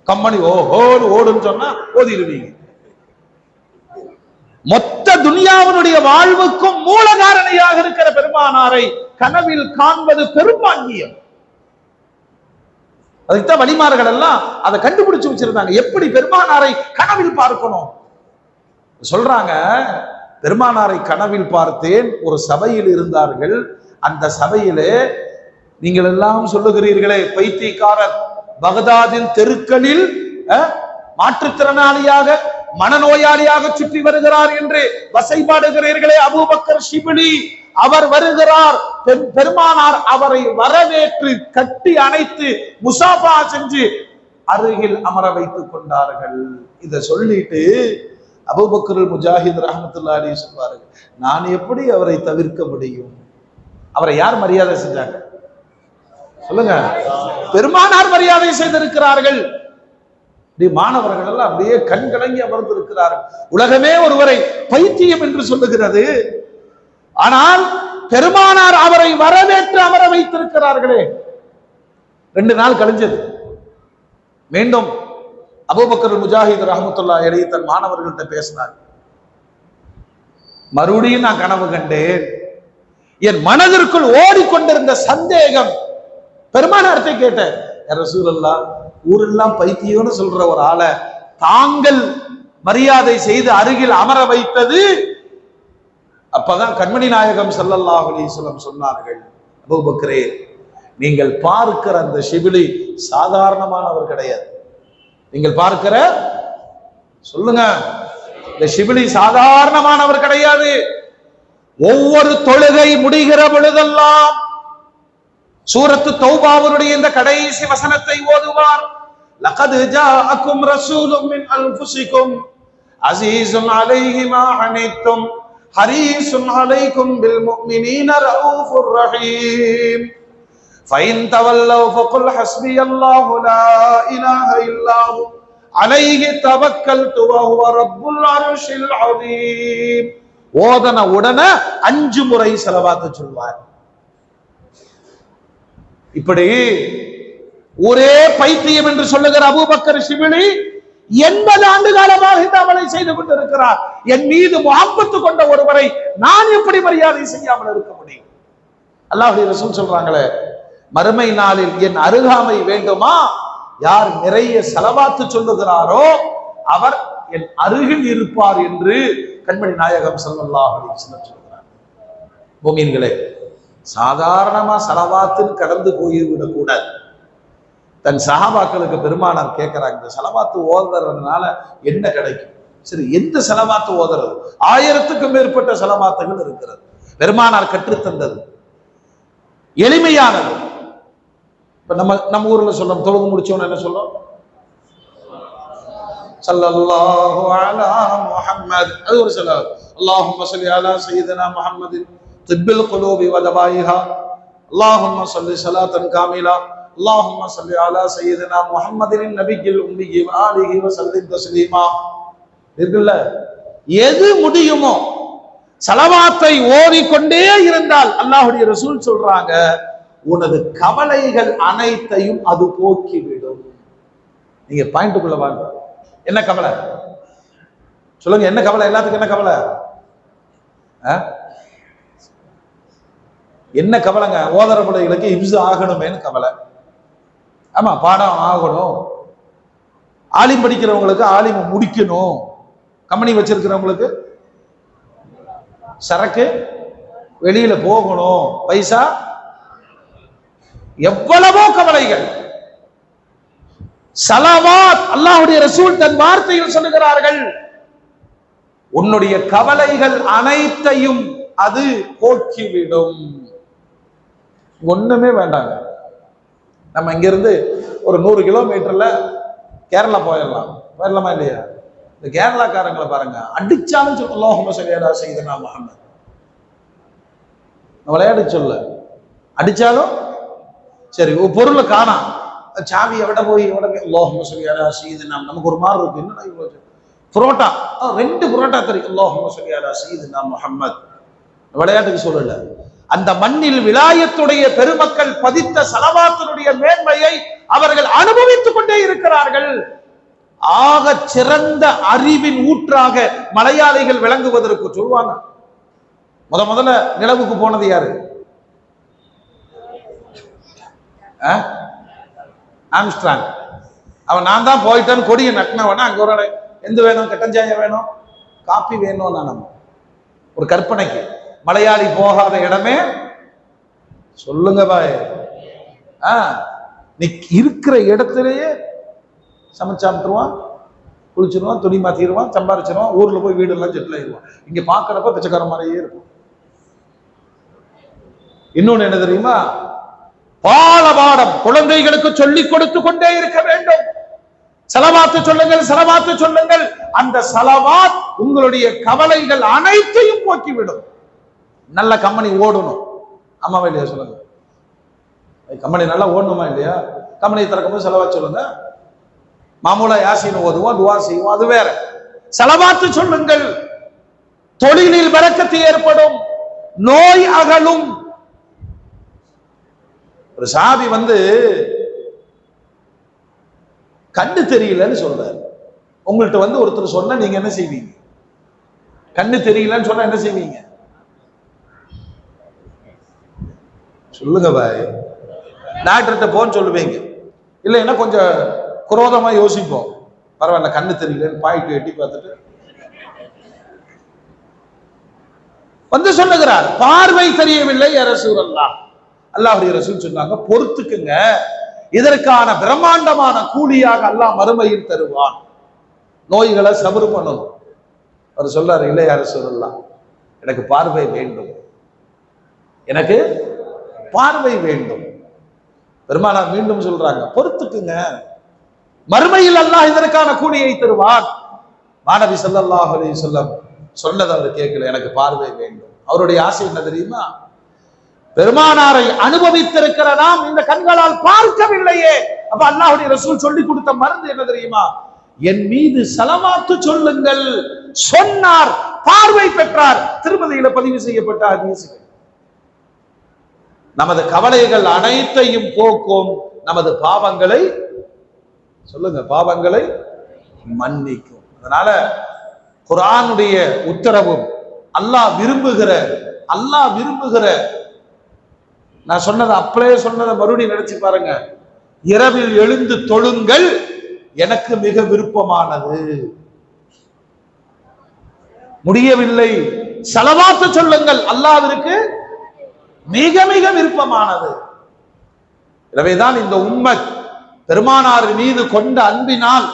கம்பெனி ஓடுன்னு சொன்னா ஓதிடுவீங்க. மொத்த துனியாவினுடைய வாழ்வுக்கும் மூல காரணியாக இருக்கிற பெருமானாரை கனவில் காண்பது பெரும்பாங்கியம். அதுக்குதான் வலிமார்கள் எல்லாம் அதை கண்டுபிடிச்சு வச்சிருந்தாங்க, எப்படி பெருமானாரை கனவில் பார்க்கணும். சொல்றாங்க, பெருமானாரை கனவில் பார்த்தேன். ஒரு சபையில் இருந்தார்கள். அந்த சபையிலே நீங்கள் எல்லாம் சொல்லுகிறீர்களே பைத்தியக்காரர், பகதாதின் தெருக்களில் மாற்றுத்திறனாளியாக மனநோயாளியாக சுற்றி வருகிறார் என்று வசைபாடுகிறீர்களே அபூபக்கர் ஷிபிலி, அவர் வருகிறார். பெருமானார் அவரை வரவேற்று கட்டி அணைத்து முசாபா செஞ்சு அருகில் அமர வைத்துக் கொண்டார்கள். இத சொல்லிட்டு அபூபக்கர் முஜாஹித் ரஹ்மத்துல்லாஹி அலைஹி சொல்வார்கள், நான் எப்படி அவரை தவிர்க்க முடியும்? அவரை யார் மரியாதை செஞ்சாங்க சொல்லுங்க? பெருமானார் மரியாதை செய்திருக்கிறார்கள். மாணவர்கள் எல்லாம் அப்படியே கண் கலங்கி அமர்ந்திருக்கிறார்கள். உலகமே ஒருவரை பைத்தியம் என்று சொல்லுகிறது, ஆனால் பெருமானார் அவரை வரவேற்று அமர வைத்திருக்கிறார்களே. 2 நாள் கழிஞ்சது. மீண்டும் அபூபக்கர் முஜாஹித் ரஹ்மத்துல்லாஹி அலைஹி தன் மாணவர்கள்ட்ட பேசினார். மறுபடியும் நான் கனவு கண்டேன். என் மனதிற்குள் ஓடிக்கொண்டிருந்த சந்தேகம் பெருமானார்ட்ட கேட்டேன், ரசூலல்லாஹ், ஊரெல்லாம் பைத்தியம்னு சொல்ற ஒரு ஆளை தாங்கள் மரியாதை செய்து அருகில் அமர வைத்தது. அப்பதான் கண்மணி நாயகம் ஸல்லல்லாஹு அலைஹி வஸல்லம் சொன்னார்கள், அபூபக்கரே, நீங்கள் பார்க்கிற அந்த ஷிபிலி சாதாரணமானவர் கிடையாது. நீங்கள் பார்க்கிற சொல்லுங்க, இந்த ஷிபிலி சாதாரணமானவர் கிடையாது. ஒவ்வொரு தொழுகை முடிகிற பொழுதெல்லாம் சூரத்து தௌபாவுடைய இந்த கடைசி வசனத்தை ஓதுவார். லகத் ஜாஅக்கும் ரசூலும் மின் அன்ஃபுசிக்கும் அஸீஸுன் அலைஹி மா அனித்தும் ஹரீஸுன் அலைக்கும் பில் முஃமினீன ரഊஃபுர் ரஹீம் ஃபைன் தவல்லவ் ஃபகுல் ஹஸ்பியல்லாஹு லா இலாஹ இல்லாஹு அலைஹி தவக்கல்து வஹுவ ரப்புல் அர்ஷில் அஸீம். ஓதன உடனே 5 முறை ஸலவாத் சொல்வார். இப்படி ஒரே பைத்தியம் என்று சொல்லுகிற அபூபக்கர் ஷிபிலி 80 ஆண்டு காலமாக இந்த அமலை செய்து கொண்டிருக்கிறார். என் மீது முஹப்பத்து கொண்ட ஒருவரை நான் எப்படி மரியாதை செய்யாமல் இருக்க முடியும்? அல்லாஹ்வுடைய ரசூல் சொல்றாங்களே, மறுமை நாளில் என் அருகாமை வேண்டுமா, யார் நிறைய ஸலவாத் சொல்லுகிறாரோ அவர் என் அருகில் இருப்பார் என்று கண்மணி நாயகம் ஸல்லல்லாஹு அலைஹி வஸல்லம் சொல்கிறார். முஃமின்களே, சாதாரணமா ஸலவாத்துன்னு கடந்து போய்விடக் கூடாது. தன் சஹாபாக்களுக்கு பெருமானார் கேட்கிறாங்க, இந்த ஸலவாத்து ஓதுறதுனால என்ன கிடைக்கும்? சரி, எந்த ஸலவாத்து ஓதுறது? 1000க்கும் மேற்பட்ட ஸலவாத்துகள் இருக்கிறது. பெருமானார் கற்றுத்தந்தது எளிமையானது. இப்ப நம்ம ஊர்ல சொல்றோம், தொழுது முடிச்சவன என்ன சொல்றோம்? ஸல்லல்லாஹு அலா முஹம்மத். அது ஒரு ஸலவாத். அல்லாஹும்ம ஸல்லி அலா சய்யிதினா முஹம்மதின் திப்பில் குலூபி வ தவாயிஹா அல்லாஹும்ம ஸல்லி ஸலாத்தன் காமிலா அல்லாஹும்ம ஸல்லி அலா சய்யிதினா முஹம்மதின் நபியில் உம்மி வ ஆலிஹி வ ஸல்லிம் தஸ்லீமா. இருக்குல்ல, எது முடியுமோ ஸலவாத்தை ஓதிக்கொண்டே இருந்தால் அல்லாஹ்வுடைய ரசூல் சொல்றாங்க, உனது கவலைகள் அனைத்தையும் அது போக்கிவிடும். நீங்க பாயிண்ட்டுக்குள்ள வாங்க. என்ன கவலை சொல்லுங்க? என்ன கவலை? எல்லாத்துக்கும் என்ன கவலை? என்ன கவலைங்க? ஓதர பிள்ளைகளுக்கு இப்ஸ் ஆகணுமேனு கவலை. ஆமா, பாடம் ஆகணும். ஆலிம் படிக்கிறவங்களுக்கு ஆலிம் முடிக்கணும். கம்பெனி வச்சிருக்கிறவங்களுக்கு சரக்கு வெளியில போகணும், பைசா, எவ்வளவோ கவலைகள். ஸலவாத் அல்லாஹ்வுடைய ரசூல் தன் வார்த்தையில் சொல்லுகிறார்கள், உன்னுடைய கவலைகள் அனைத்தையும் அது போக்கிவிடும். ஒண்ணுமே வேண்டாங்க. நம்ம இங்க இருந்து ஒரு 100 கிலோமீட்டர்ல கேரளா போயிடலாம். வரலாமா இல்லையா? இந்த கேரளாக்காரங்களை பாருங்க, அடிச்சாலும் சொல்ல அல்லாஹும்ம ஸல்லி அலா சய்யிதினா முஹம்மத். விளையாடு சொல்ல, அடிச்சாலும் சரி. ஒரு பொருளை காணா, சாவியை விட போய் அல்லாஹும்ம ஸல்லி அலா சய்யிதினா. நமக்கு ஒரு மாதிரி இருக்கு, என்னடா இவ்வளவு புரோட்டா, 2 புரோட்டா தெரியும், அல்லாஹும்ம ஸல்லி அலா சய்யிதினா முஹம்மத். விளையாட்டுக்கு சொல்லல. அந்த மண்ணில் விலாயத்துடைய பெருமக்கள் பதித்த ஸலவாத்தினுடைய மேன்மையை அவர்கள் அனுபவித்துக் கொண்டே இருக்கிறார்கள். ஆக சிறந்த அறிவின் ஊற்றாக மலையாளிகள் விளங்குவதற்கு சொல்லுவாங்க. முதல்ல நிலவுக்கு போனது யாரு? ஆம்ஸ்ட்ராங். அவன் நான் தான் போயிட்டான்னு கொடியை நட்டினவன அங்க ஒரு எந்த வேணும், கட்டஞ்சாய வேணும், காப்பி வேணும். நான் ஒரு கற்பனைக்கு மலையாளி போகாத இடமே சொல்லுங்க பாய். நீ இருக்கிற இடத்திலேயே சமைச்சாப்பிட்டுருவான். குளிச்சிருவான், துணி மாத்திடுவான், சம்பாரிச்சிருவான், ஊர்ல போய் வீடு எல்லாம் செட்டில் ஆயிடுவான். இங்க பாக்குறப்ப பிச்சைக்கார மாதிரியே இருக்கும். இன்னொன்னு என்ன தெரியுமா? பாலபாடம் குழந்தைகளுக்கு சொல்லிக் கொடுத்து கொண்டே இருக்க வேண்டும். சலவாத்து சொல்லுங்கள், சலவாத்து சொல்லுங்கள். அந்த சலவாத் உங்களுடைய கவலைகள் அனைத்தையும் போக்கிவிடும். நல்ல கம்பெனி ஓடணும். ஆமாவா இல்லையா சொல்லுங்க? கம்பெனி நல்லா ஓடணுமா இல்லையா? கம்பெனியை திறக்கும்போது சலவாத் சொல்லுங்க. மாமூலா யாசின் ஓதுவோம், துவா செய்வோம், அது வேற. சலவாத்து சொல்லுங்கள். தொழிலில் பரக்கத்து ஏற்படும், நோய் அகலும். ஒரு சாபி கண்ணு தெரியலன்னு சொல்றாரு. உங்கள்கிட்ட ஒருத்தர் சொன்னா நீங்க என்ன செய்வீங்க? கண்ணு தெரியலன்னு சொன்னா என்ன செய்வீங்க? சொல்லுங்க பாய். டாக்டர்கிட்ட போன்னு சொல்லுவீங்க. இல்லைன்னா கொஞ்சம் குரோதமா யோசிப்போம். பரவாயில்ல, கண்ணு தெரியலன்னு பாய்க்கு எட்டி பார்த்துட்டு சொல்லுகிறார், பார்வை தெரியவில்லை யா ரசூலல்லாஹ். அல்லாஹ்வுடைய ரசூல் சொன்னாங்க, பொறுத்துக்குங்க, இதற்கான பிரம்மாண்டமான கூலியாக அல்லாஹ் மறுமையில் தருவான். நோய்களை சபர் பண்ணணும். அவர் சொல்றாரு, இல்லை யா ரசூலல்லாஹ், எனக்கு பார்வை வேண்டும், எனக்கு பார்வை வேண்டும். பெருமானார் மீண்டும் சொல்றாங்க, பொறுத்துக்குங்க, மறுமையில் அல்லாஹ் இதற்கான கூலியை தருவான். மாநபி ஸல்லல்லாஹு அலைஹி வஸல்லம் சொன்னதை அவர் கேட்கல, எனக்கு பார்வை வேண்டும். அவருடைய ஆசை என்ன தெரியுமா? பெருமானாரை அனுபவித்திருக்கிற நாம் இந்த கண்களால் பார்க்கவில்லையே. அப்ப அல்லாஹ்வுடைய ரசூல் சொல்லி கொடுத்த மருந்து என்ன தெரியுமா? என் மீது சலவாத்து சொல்லுங்கள் சொன்னார், பார்வை பெற்றார். திருமதியில பதிவு செய்யப்பட்ட ஹதீஸ்கள். நமது கவலைகள் அனைத்தையும் போக்கும், நமது பாவங்களை சொல்லுங்க, பாவங்களை மன்னிக்கும். அதனால குர்ஆனுடைய உத்தரவும் அல்லாஹ் விரும்புகிற நான் சொன்னதை அப்படியே சொன்னதை மறுபடியும் நினைச்சு பாருங்க. இரவில் எழுந்து தொழுங்கள், எனக்கு மிக விருப்பமானது. முடியவில்லை, சலவாத்து சொல்லுங்கள், அல்லாஹ்விற்கு மிக மிக விருப்பமானது. எனவேதான் இந்த உம்மத் பெருமானார் மீது கொண்ட அன்பினால்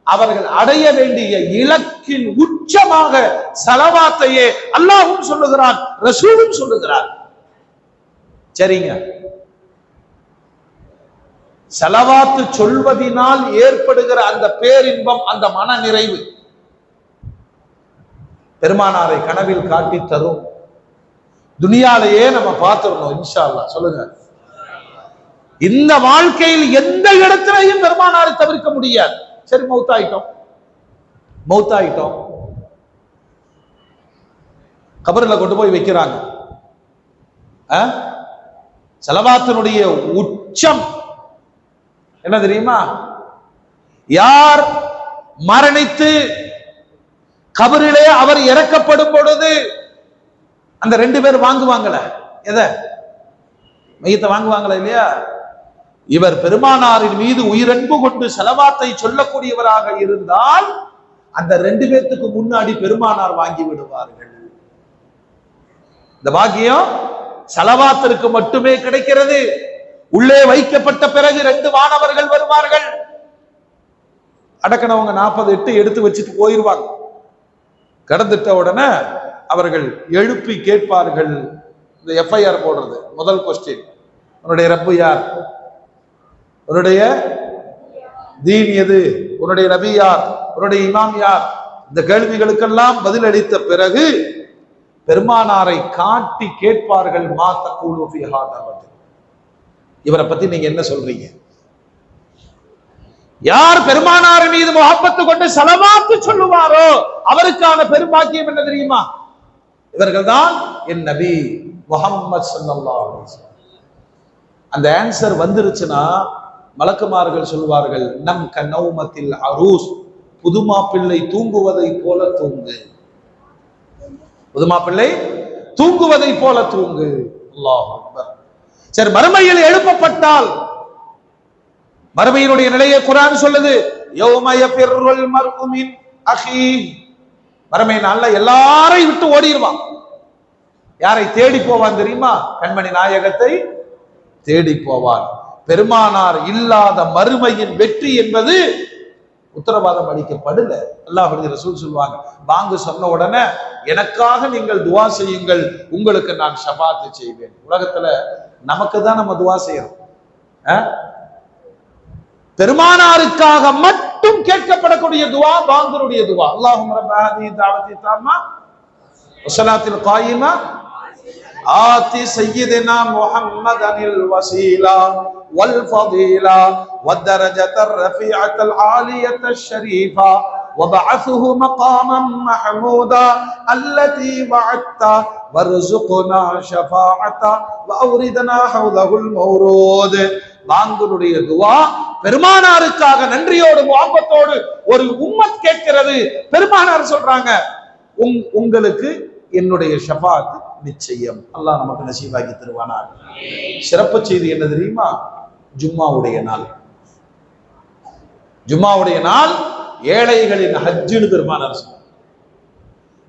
அவர்கள் அடைய வேண்டிய இலக்கின் உச்சமாக சலவாத்தையே அல்லாஹ்வும் சொல்லுகிறான், ரசூலும் சொல்லுகிறார். சரிங்க, சலவாத்து சொல்வதினால் ஏற்படுகிற அந்த பேரின்பம், அந்த மன நிறைவு பெருமானாரை கனவில் காட்டி தரும். துனியாலேயே நம்ம பார்த்துடணும் இன்ஷா அல்லாஹ். சொல்லுங்க, இந்த வாழ்க்கையில் எந்த இடத்திலையும் பெருமானாரை தவிர்க்க முடியாது. சரி, மௌத்தாயிட்டோம், கபரில் கொண்டு போய் வைக்கிறாங்க. சலவாத்தினுடைய உச்சம் என்ன தெரியுமா? யார் மரணித்து கபரிலே அவர் இறக்கப்படும் பொழுது அந்த 2 பேர் வாங்குவாங்கள, எதை? மையத்தை வாங்குவாங்களா இல்லையா? இவர் பெருமானாரின் மீது உயிரன்பு கொண்டு சலவாத்தை சொல்லக்கூடியவராக இருந்தால் அந்த 2 பேர்த்துக்கு முன்னாடி பெருமானார் வாங்கி விடுவார்கள். இந்த பாக்கியம் சலவாத்திற்கு மட்டுமே கிடைக்கிறது. உள்ளே வைக்கப்பட்ட பிறகு 2 வானவர்கள் வருவார்கள். அடக்கணவங்க 48 எடுத்து வச்சுட்டு போயிருவாங்க. கடந்துட்ட உடனே அவர்கள் எழுப்பி கேட்பார்கள். இந்த எஃப்ஐஆர் போடுறது முதல் கொஸ்டின், உன்னுடைய ரப்பு யார்? உன்னுடைய தீன் எது? உன்னுடைய நபி யார்? உன்னுடைய இமாம் யார்? இந்த கேள்விகளுக்கெல்லாம் பதில் அளித்த பிறகு பெருமானாரை காட்டி கேட்பார்கள், மா தகூலு ஃபீ ஹாதா ரஜுல், இவரை பத்தி நீங்க என்ன சொல்றீங்க? யார் பெருமானார் மீது முஹப்பத்து கொண்டு சலவாத்து சொல்லுவாரோ அவருக்கான பெரும்பாக்கியம் என்ன தெரியுமா? இவர்கள் தான் என் நபி முஹம்மது ஸல்லல்லாஹு அலைஹி வஸல்லம். அந்த ஆன்சர் வந்துருச்சுன்னா மலக்குமார்கள் சொல்வார்கள், நம் கனௌமத்தில் அரூஸ், புதுமா பிள்ளை தூங்குவதை போல தூங்கு, புதுமா பிள்ளை தூங்குவதை போல தூங்கு. அல்லாஹ் அக்பர். சரி, மறுமையில் எழுப்பப்பட்டால் மறுமையினுடைய நிலையை குர்ஆன் சொல்லுது, யௌம யஃபிர்ருல் மர்உ மின் அஹீ, மறுமை நாள்ல எல்லாரையும் விட்டு ஓடிடுவான். யாரை தேடி போவான் தெரியுமா? கண்மணி நாயகத்தை தேடி போவான். பெருமானார் இல்லாத மறுமையின் வெற்றி என்பது உத்தரவாதம் அளிக்கப்படல. அல்லாஹ்வுடைய ரசூல் சொல்லுவாங்க, பாங்கு சொன்ன உடனே எனக்காக நீங்கள் துவா செய்யுங்கள், உங்களுக்கு நான் ஷஃபாத் செய்வேன். உலகத்துல நமக்கு தான் நம்ம துவா செய்யறோம். பெருமானாருக்காக மட்டும் கேட்கப்படக்கூடிய துவா பாங்கருடைய துவா. அல்லாஹும்ம ரப்ப ஹாதிஹி தஅவத்தி தம்மா வஸ்ஸலாத்தில் காயிமா ஆதி சய்யிதினா முஹம்மதனில் வஸீலா வல் ஃபதீலா வத்தரஜத்தர் ரஃபீஅத்தல் ஆலியத்தஷ் ஷரீஃபா وبعثه مقاما محمودا التي وعدته وارزقنا شفاعته واوردنا حوضه المورود. பாங்கருடைய துவா பெருமானாருக்காக நன்றியோடு முஹப்பத்தோடு ஒரு உம்மத் கேட்கிறது. பெருமானார் சொல்றாங்க, உங்களுக்கு என்னுடைய ஷஃபாத் நிச்சயம். அல்லாஹ் நமக்கு நசீபாக்கி தருவானார். சிறப்பு செய்தி என்ன தெரியுமா? ஜும்மாவுடைய நாள். ஜும்மாவுடைய நாள் ஏழைகளின் ஹஜ்ஜுன்னு பெருமானார் சொன்னார்.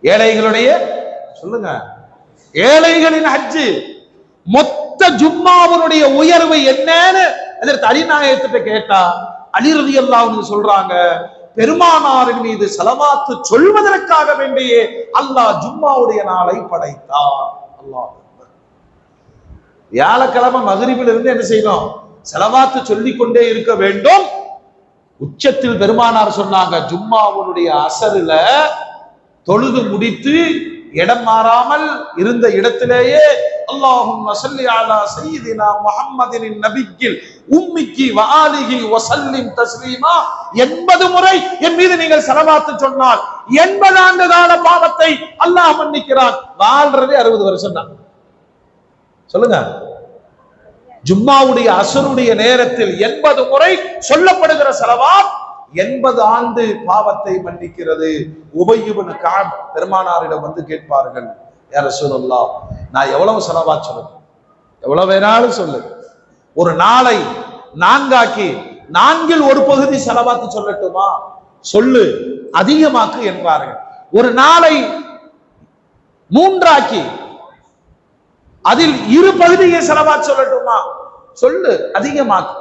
ஏழைகளுடைய சொல்லுங்க, ஏழைகளின் ஹஜ்ஜு. மொத்த ஜும்மாவுடைய உயர்வு என்னன்னு அதற்கு அலிநாயகத்திட்ட கேட்டா அலி ரலியல்லாஹு அன்ஹு சொல்றாங்க, பெருமானாரின் மீது ஸலவாத்து சொல்வதற்காக வேண்டியே அல்லாஹ் ஜும்மாவுடைய நாளை படைத்தார். அல்லாஹ் அக்பர். வியாழக்கிழமை மக்ரிபில் இருந்து என்ன செய்யணும்? ஸலவாத்து சொல்லிக் கொண்டே இருக்க வேண்டும். உச்சத்தில் பெருமானார் சொன்னாங்க, ஜும்மாவுடைய அசருல தொழுது முடித்து இடம் மாறாமல் இருந்த இடத்திலேயே அல்லாஹும்ம ஸல்லி அலா சய்யிதினா முஹம்மதின் நபியில் உம்மிக்கி வ ஆலிஹி வ ஸல்லிம் தஸ்லீமா 80 முறை என் மீது நீங்கள் ஸலவாத் சொன்னால் 80 ஆண்டு கால பாவத்தை அல்லாஹ் மன்னிக்கிறான். வாழ்றதே 60 வருஷம் தான். சொல்லுங்க, ஜும்மாவுடைய அசருடைய நேரத்தில் 80 முறை சொல்லப்படுகிற ஸலவாத் 80 ஆண்டு பாவத்தை மன்னிக்கிறது. உபய் இப்னு கஅப் பெருமானாரிடம் வந்து கேட்பார்கள், யா ரசூலல்லாஹ், நான் எவ்வளவு ஸலவாத் சொல்லணும்? எவ்வளவு வேணாலும் சொல்லு. ஒரு நாளை 4 ஆக்கி 4இல் ஒரு பகுதி ஸலவாத் சொல்லட்டுமா? சொல்லு, அதிகமாக்கு என்பார்கள். ஒரு நாளை 3 ஆக்கி அதில் 2 பகுதியை ஸலவாத் சொல்லட்டுமா? சொல்லு, அதிகமாக்கு.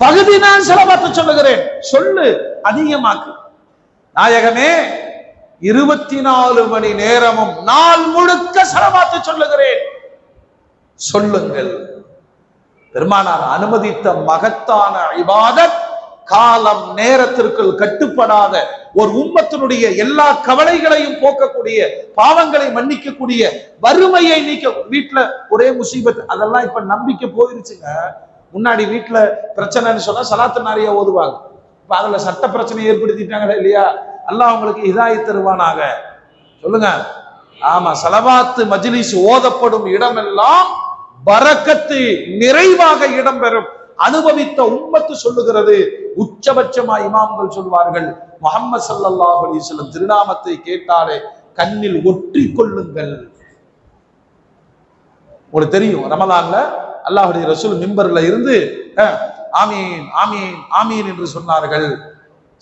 பகுதி நான் ஸலவாத் சொல்லுகிறேன், சொல்லு, அதிகமாக்கு. நாயகமே, 24 மணி நேரமும் நாள் முழுக்க ஸலவாத் சொல்லுகிறேன், சொல்லுங்கள். பெருமானார் அனுமதித்த மகத்தான இபாதத், காலம் நேரத்திற்குள் கட்டுப்படாத ஒரு உம்மத்தினுடைய எல்லா கவலைகளையும் போக்கக்கூடிய, பாவங்களை மன்னிக்கக்கூடிய, வறுமையை நீக்க. வீட்டுல ஒரே முசீபத், அதெல்லாம் இப்ப நம்பிக்கை போயிருச்சுங்க. முன்னாடி வீட்டுல பிரச்சனைன்னு சொன்னா சலாத்து நிறைய ஓதுவாங்க. இப்ப அதுல சட்ட பிரச்சனை ஏற்படுத்திட்டாங்களா இல்லையா? அல்லாஹ் அவங்களுக்கு ஹிதாயத் தருவானாக. சொல்லுங்க. ஆமா, ஸலவாத்து மஜ்லிஸ் ஓதப்படும் இடமெல்லாம் பரக்கத்து நிறைவாக இடம்பெறும். அனுபவித்த உம்மத்து சொல்லுகிறது. உச்சபட்சமா இமாம்கள் சொல்வார்கள், முஹம்மது ஸல்லல்லாஹு அலைஹி வஸல்லம் திருநாமத்தை கேட்டாலே கண்ணில் ஒற்றி கொள்ளுங்கள். உங்களுக்கு தெரியும், ரமலான்ல அல்லாஹ்வுடைய ரசூல் மிம்பர்ல இருந்து ஆமீன் ஆமீன் ஆமீன் என்று சொன்னார்கள்.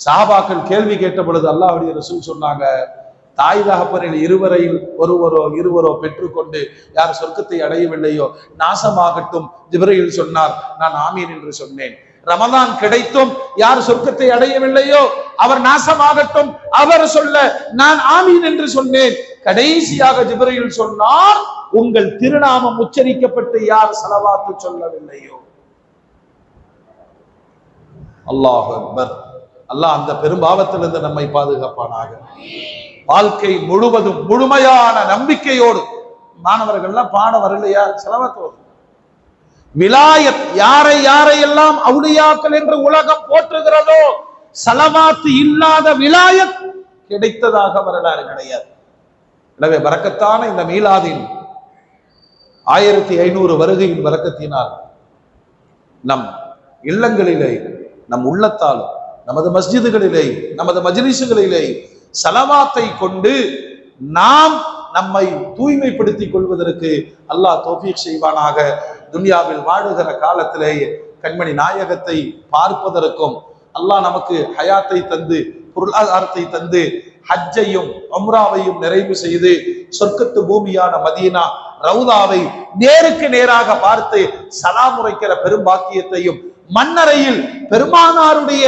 சஹாபாக்கள் கேள்வி கேட்ட பொழுது அல்லாஹ்வுடைய ரசூல் சொன்னாங்க, தாய் தகப்பனில் இருவரோ பெற்றுக்கொண்டு யார் சொர்க்கத்தை அடையவில்லையோ நாசமாகட்டும். ஜிப்ரீல் சொன்னார், நான் ஆமீன் என்று சொன்னேன். ரமலான் கிடைத்தும் யார் சொர்க்கத்தை அடையவில்லையோ அவர் நாசமாகட்டும், அவர் சொல்ல நான் ஆமீன் என்று சொன்னேன். கடைசியாக ஜிப்ரீல் சொன்னார், உங்கள் திருநாமம் உச்சரிக்கப்பட்டு யார் ஸலவாத்து சொல்லவில்லையோ. அல்லாஹு அக்பர். அல்லாஹ் அந்த பெரும்பாவத்திலிருந்து நம்மை பாதுகாப்பானாக. வாழ்க்கை முழுவதும் முழுமையான நம்பிக்கையோடு மாணவர்கள்லாம் பாட வரலையா? ஸலவாத். விலாயத், யாரையெல்லாம் அவுலியாக்கள் என்று உலகம் போற்றுகிறதோ, ஸலவாத் இல்லாத விலாயத் கிடைத்ததாக வரலாறு கிடையாது. எனவே பரக்கத்தான இந்த மீலாதின் 1500 வருகையின் பரக்கத்தினால் நம் இல்லங்களிலே, நம் உள்ளத்தால், நமது மஸ்ஜிதுகளிலே, நமது மஜ்லிஸுகளிலே ஸலவாத்தை கொண்டு நாம் நம்மை தூய்மைப்படுத்திக் கொள்வதற்கு அல்லாஹ் தௌஃபீக் செய்வானாக. துன்யாவில் வாழுகிற காலத்திலேயே கண்மணி நாயகத்தை பார்ப்பதற்கும் அல்லாஹ் நமக்கு ஹயாத்தை தந்து பொருளாதாரத்தை தந்து ஹஜ்ஜையும் உம்ராவையும் நிறைவு செய்து சொர்க்கத்து பூமியான மதீனா ரவுதாவை நேருக்கு நேராக பார்த்து சலாம் உரைக்கிற பெரும் பாக்கியத்தையும், மன்னரையில் பெருமானாருடைய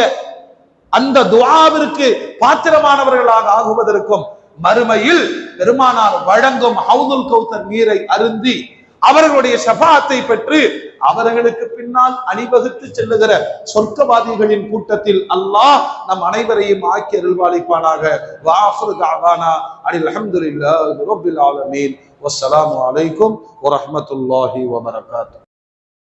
அந்த துஆவிற்கு பாத்திரமானவர்களாக ஆகுவதற்கும் மறுமையில் பெருமானார் வழங்கும் ஹவுதுல் கௌசர் நீரை அருந்தி அவர்களுடைய ஷஃபாஅத்தை பெற்று அவர்களுக்கு பின்னால் அணிவகுத்து செல்லுகிற சொர்க்கவாதிகளின் கூட்டத்தில் அல்லாஹ் நம் அனைவரையும் ஆக்கி அருள்வாளிப்பானாக. வஆஃபிரு தஅவானா அனில் ஹம்துலில்லாஹி ரப்பில் ஆலமீன். வஸ்ஸலாமு அலைக்கும் வரஹ்மத்துல்லாஹி வபரகாத்துஹு.